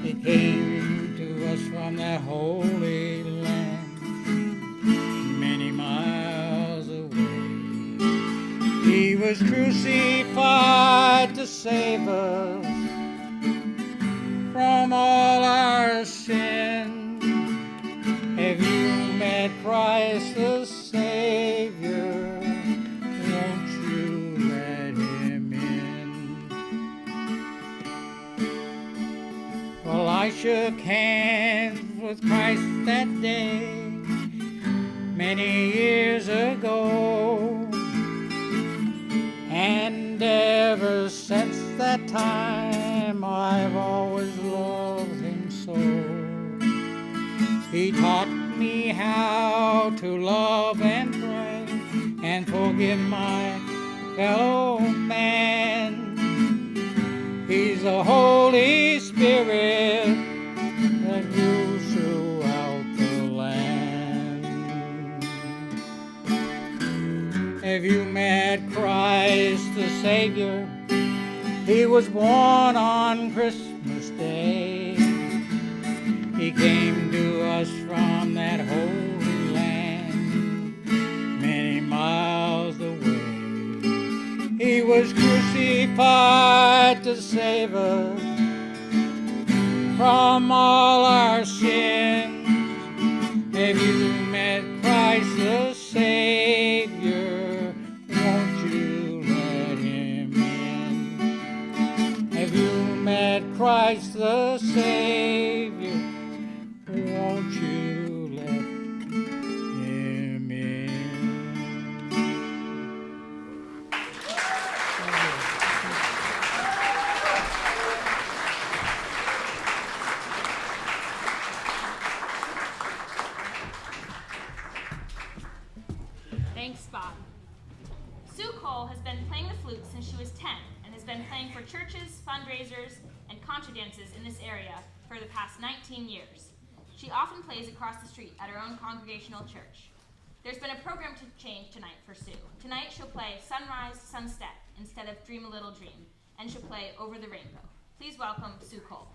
He came to us from that holy land, many miles away. He was crucified to save us from all our sin. Have you met Christ the Savior? Won't you let him in? Well, I shook hands with Christ that day many years ago, and ever since that time I've always loved him so. He taught me how to love and pray and forgive my fellow man. He's a Holy Spirit that moves throughout the land. Have you met Christ the Savior. He was born on Christmas Day. He came to us from that holy land, many miles away. He was crucified to save us from all our sins. Have you met Christ the Savior? Won't you let him in? Have you met Christ the Savior? Won't you let him in? Thanks, Bob. Sue Cole has been playing the flute since she was 10 and has been playing for churches, fundraisers, and contra dances in this area for the past 19 years. She often plays across the street at her own congregational church. There's been a program change tonight for Sue. Tonight she'll play Sunrise, Sunset instead of Dream a Little Dream, and she'll play Over the Rainbow. Please welcome Sue Cole.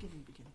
beginning.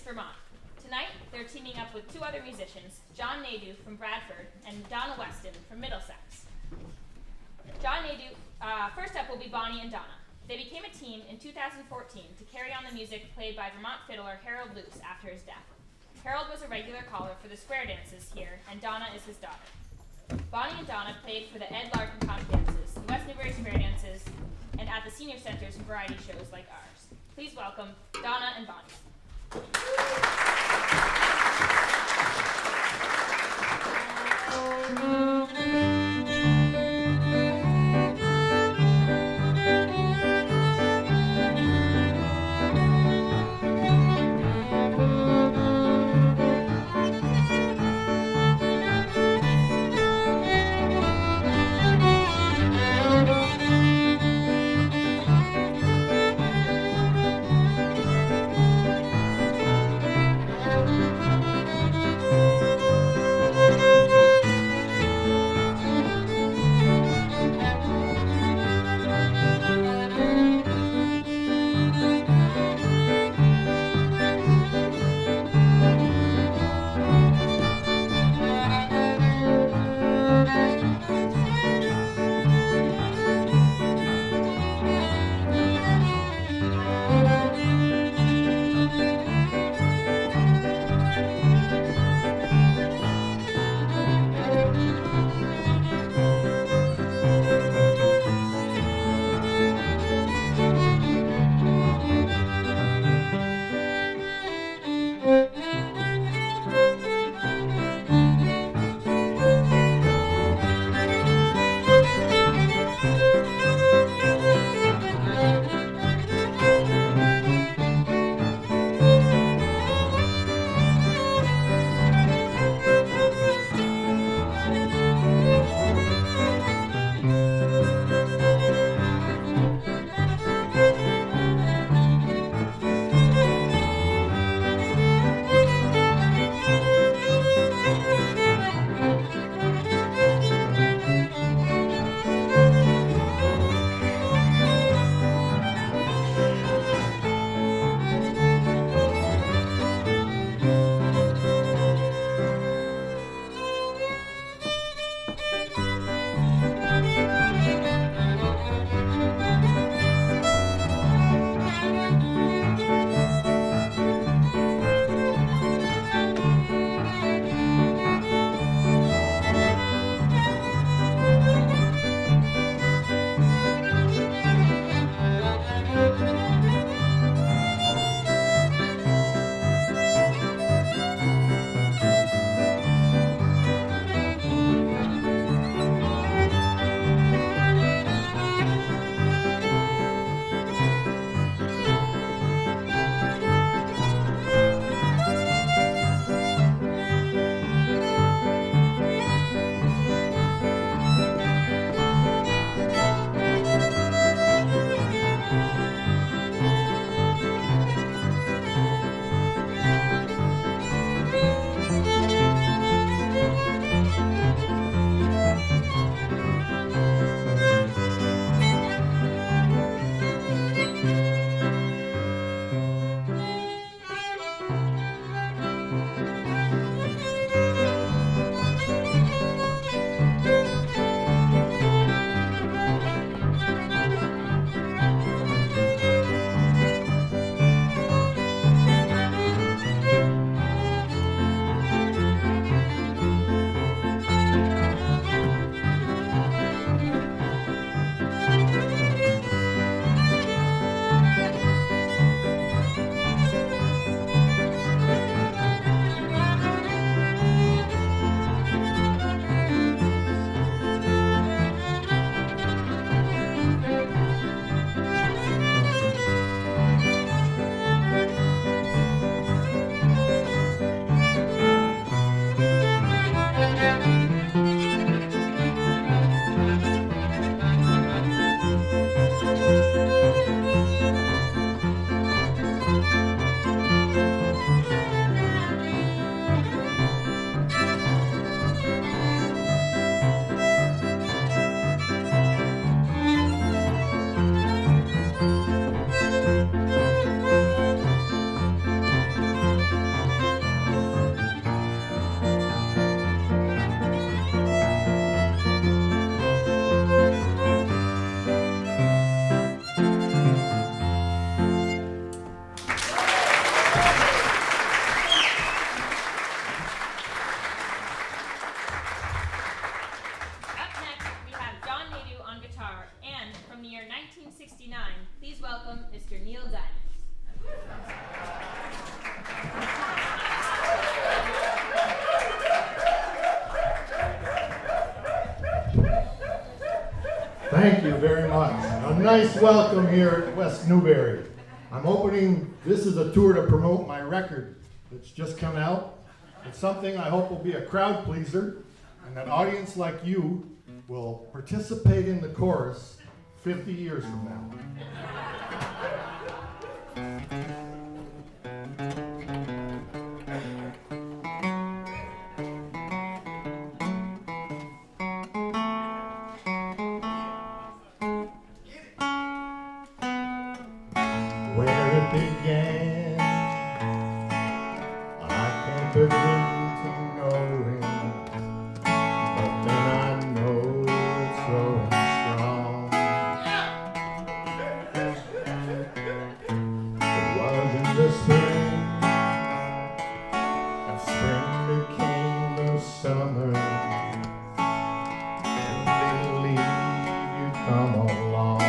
Vermont. Tonight, they're teaming up with two other musicians, Nadeau from Bradford and Donna Weston from Middlesex. Nadeau, first up will be Bonnie and Donna. They became a team in 2014 to carry on the music played by Vermont fiddler Harold Luce after his death. Harold was a regular caller for the square dances here, and Donna is his daughter. Bonnie and Donna played for the Ed Larkin Conch dances, the West Newbury square dances, and at the senior centers and variety shows like ours. Please welcome Donna and Bonnie. Thank you very much. A nice welcome here at West Newbury. I'm opening, this is a tour to promote my record that's just come out. It's something I hope will be a crowd pleaser, and an audience like you will participate in the chorus 50 years from now. Where it began, I can't begin to know him, but then I know it's growing strong. It was in the spring, and spring became the summer, and believe you'd come along.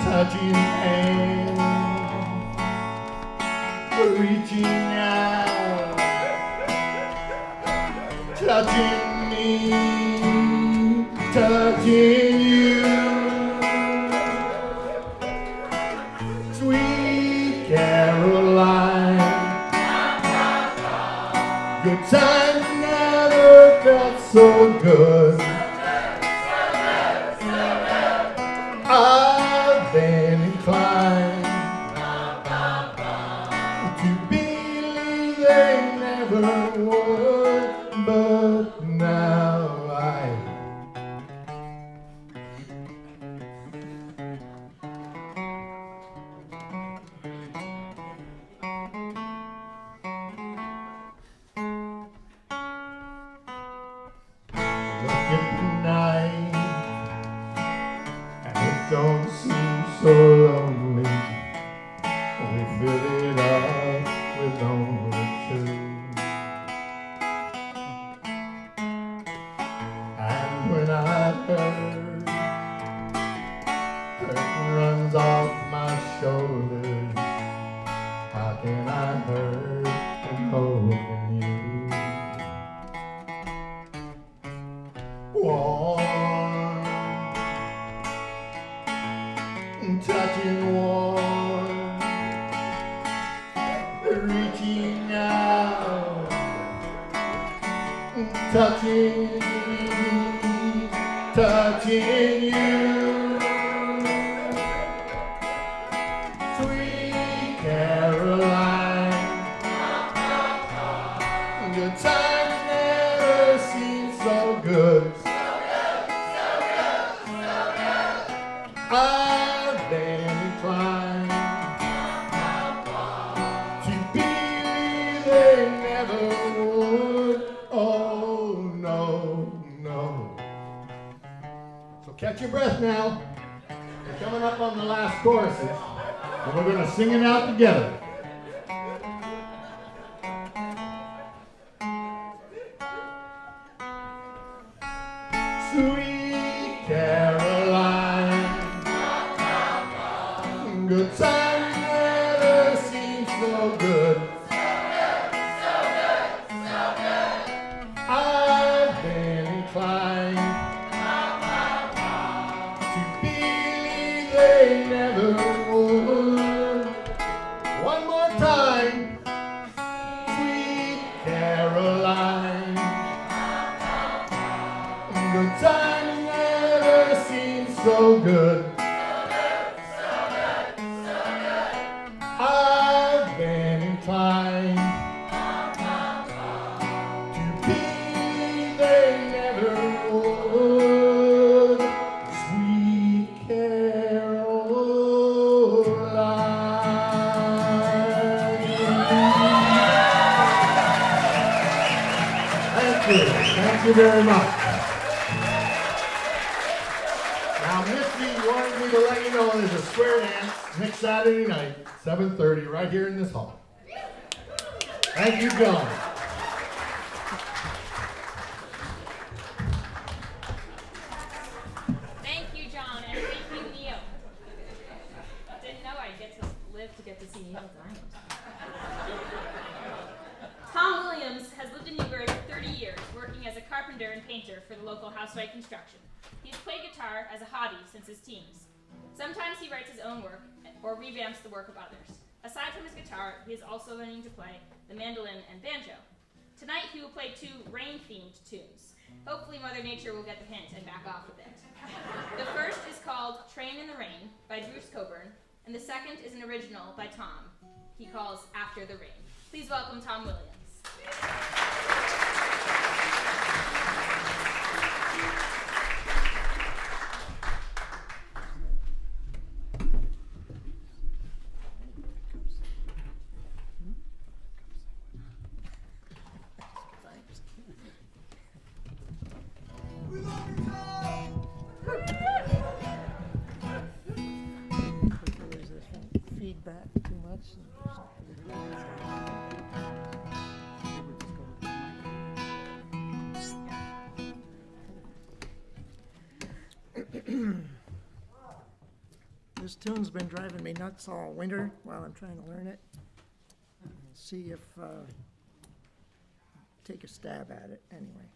Touching hands, reaching out, touching me, touching you. Sweet Caroline, good times never felt so good. I've been inclined to believe they never would, but now I look at the night. It don't seem so lonely. We fill it up with only two. And when I hurt, hurt runs off my shoulders. How can I hurt and hope in you? Warm, touching warm, reaching out, touching, touching you. Sweet Caroline, your times never seem so good. I've been inclined to believe they never would. Oh, no, no. So catch your breath now. We're coming up on the last choruses, and we're going to sing it out together. Sweet Caroline, good times never seem so good. I've been inclined to believe they never would. One more time, sweet Caroline, good times never seem so good. I've been inclined to believe they never would. Sweet Caroline. Thank you. Thank you very much. Now, Misty wanted me to let you know there's a square dance next Saturday night, 7:30, right here in this hall. Thank you, John. Thank you, John, and thank you, Neil. Didn't know I'd get to live to get to see Neil Diamond. Tom Williams. carpenter and painter for the local houseway construction. He's played guitar as a hobby since his teens. Sometimes he writes his own work or revamps the work of others. Aside from his guitar, he is also learning to play the mandolin and banjo. Tonight he will play 2 rain-themed tunes. Hopefully Mother Nature will get the hint and back off a bit. The first is called Train in the Rain by Bruce Coburn, and the second is an original by Tom. He calls After the Rain. Please welcome Tom Williams. Feedback too much. This tune's been driving me nuts all winter while I'm trying to learn it. See if, take a stab at it anyway.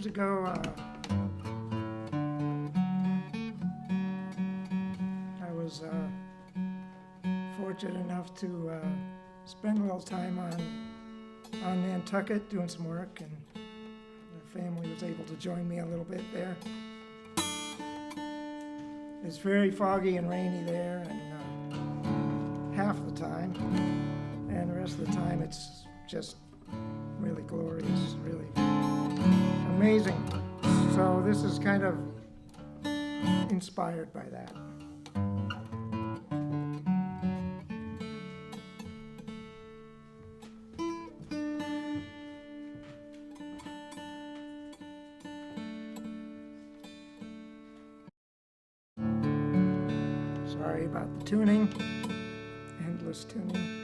years ago, I was fortunate enough to spend a little time on Nantucket doing some work, and the family was able to join me a little bit there. It's very foggy and rainy there, and half the time, and the rest of the time it's just really glorious, really amazing. So this is kind of inspired by that. Sorry about the tuning, endless tuning.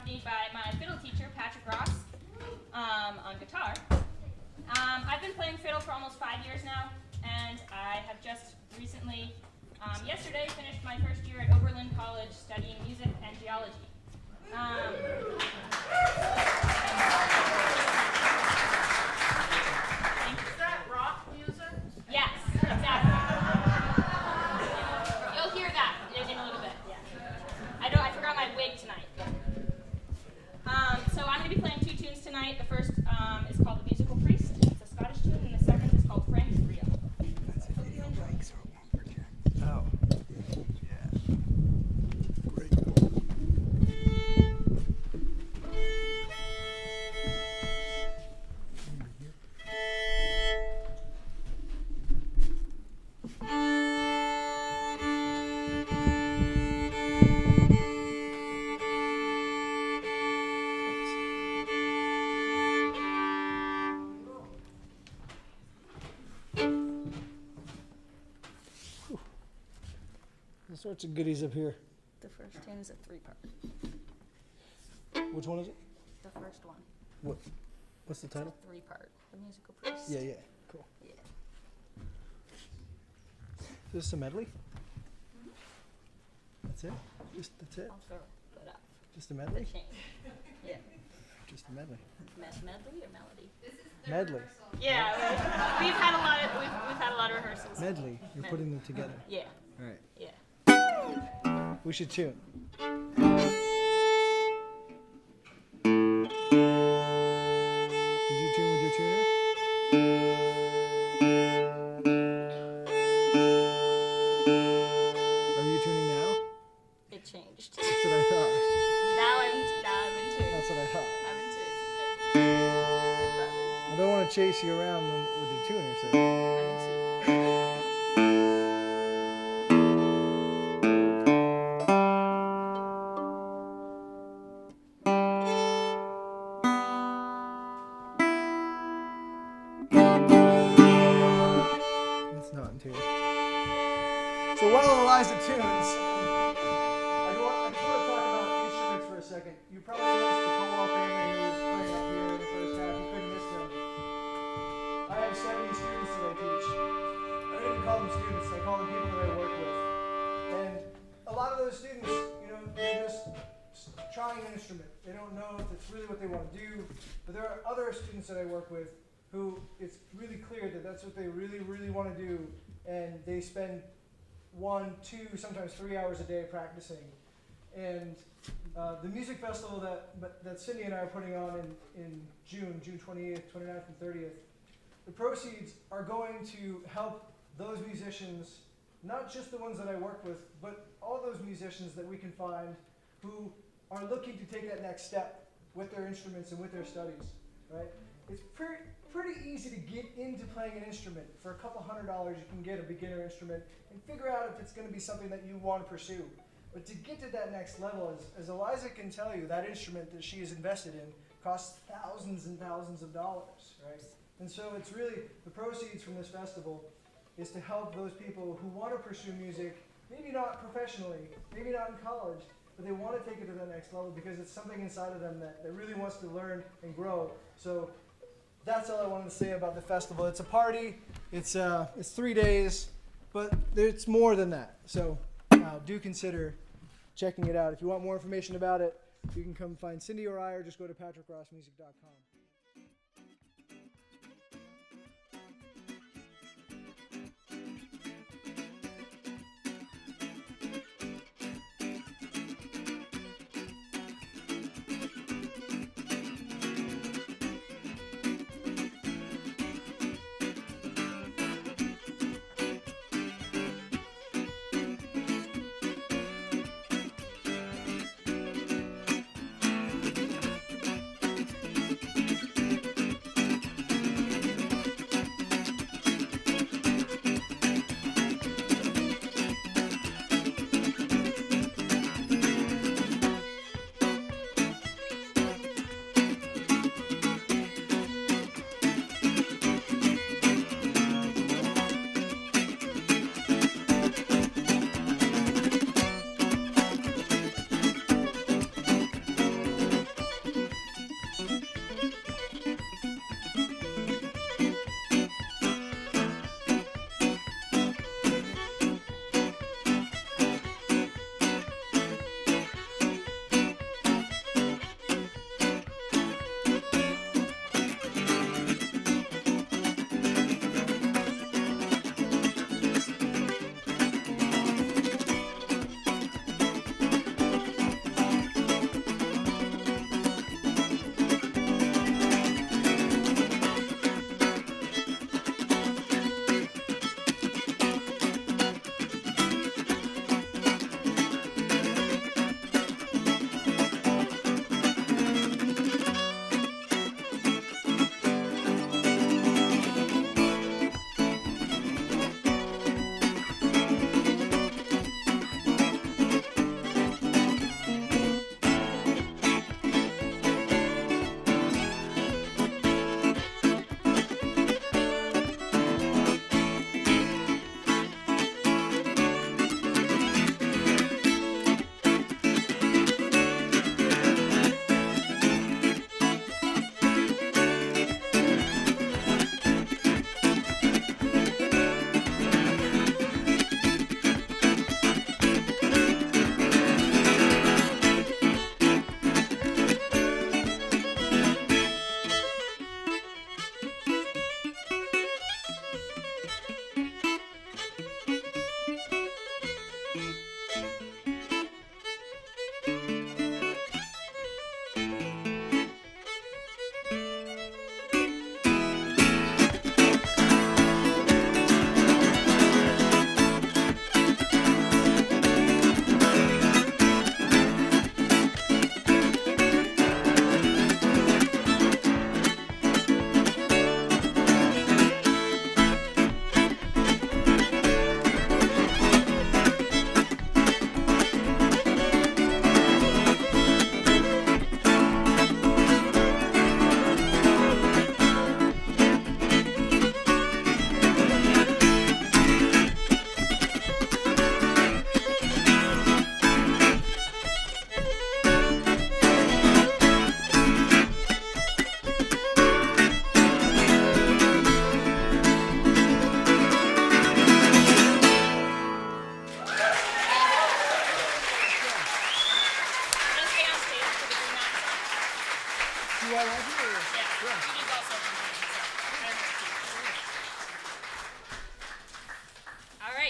accompanied by my fiddle teacher, Patrick Ross, on guitar. I've been playing fiddle for almost 5 years now, and I have just recently, yesterday, finished my first year at Oberlin College studying music and geology. Is that rock music? Yes, exactly. You'll hear that in a little bit. Yeah. I forgot my wig tonight. So I'm going to be playing 2 tunes tonight. The first is called The Musical Priest. It's a Scottish tune, and the second is called Frank's Reel. That's a video mic, so it won't project. Oh. All sorts of goodies up here. The first tune is a 3-part. Which one is it? The first one. What's the title? 3-part. The Musical Priest. Yeah, cool. Yeah. Is this a medley? That's it? That's it? Also, put up. Just a medley? The chain. Yeah. Just a medley. Medley or melody? Medley. Yeah, we've had a lot of rehearsals. Medley. You're putting them together. Yeah. All right. Yeah. We should tune. Did you tune with your tuner? Are you tuning now? It changed. That's what I thought. Now I'm in tune. That's what I thought. I'm in tune. I don't want to chase you around with your tuner, so. I'm in tune. That's not in tune. So while Eliza tunes, I just want to talk about instruments for a second. You probably noticed the Kowal family who was playing up here in the first half. You couldn't miss them. I have 70 students that I teach. I don't even call them students. I call them people that I work with. And a lot of those students, they're just trying an instrument. They don't know if it's really what they want to do. But there are other students that I work with who it's really clear that that's what they really, really want to do. And they spend 1, 2, sometimes 3 hours a day practicing. And the music festival that Cindy and I are putting on in June 28th, 29th, and 30th, the proceeds are going to help those musicians, not just the ones that I work with, but all those musicians that we can find who are looking to take that next step with their instruments and with their studies, right? It's pretty easy to get into playing an instrument. For a couple $100, you can get a beginner instrument and figure out if it's going to be something that you want to pursue. But to get to that next level, as Eliza can tell you, that instrument that she is invested in costs thousands and thousands of dollars, right? And so it's really, the proceeds from this festival is to help those people who want to pursue music, maybe not professionally, maybe not in college, but they want to take it to the next level because it's something inside of them that really wants to learn and grow. So that's all I wanted to say about the festival. It's a party, it's 3 days, but it's more than that. So do consider checking it out. If you want more information about it, you can come find Cindy or I, or just go to patrickrossmusic.com.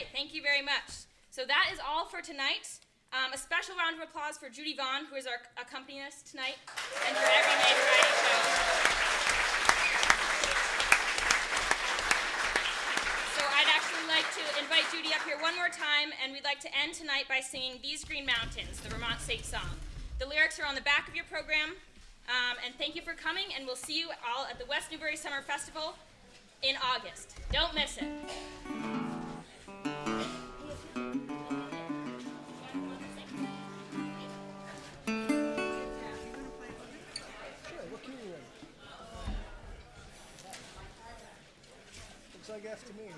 right, thank you very much. So that is all for tonight. A special round of applause for Judy Vaughn, who is our accompanist tonight, and for every May variety show. So I'd actually like to invite Judy up here one more time, and we'd like to end tonight by singing These Green Mountains, the Vermont State song. The lyrics are on the back of your program, and thank you for coming, and we'll see you all at the West Newbury Summer Festival in August. Don't miss it. Looks like F to me.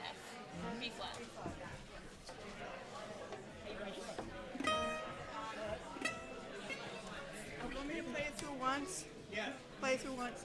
F. B flat. Want me to play it through once? Yes. Play through once.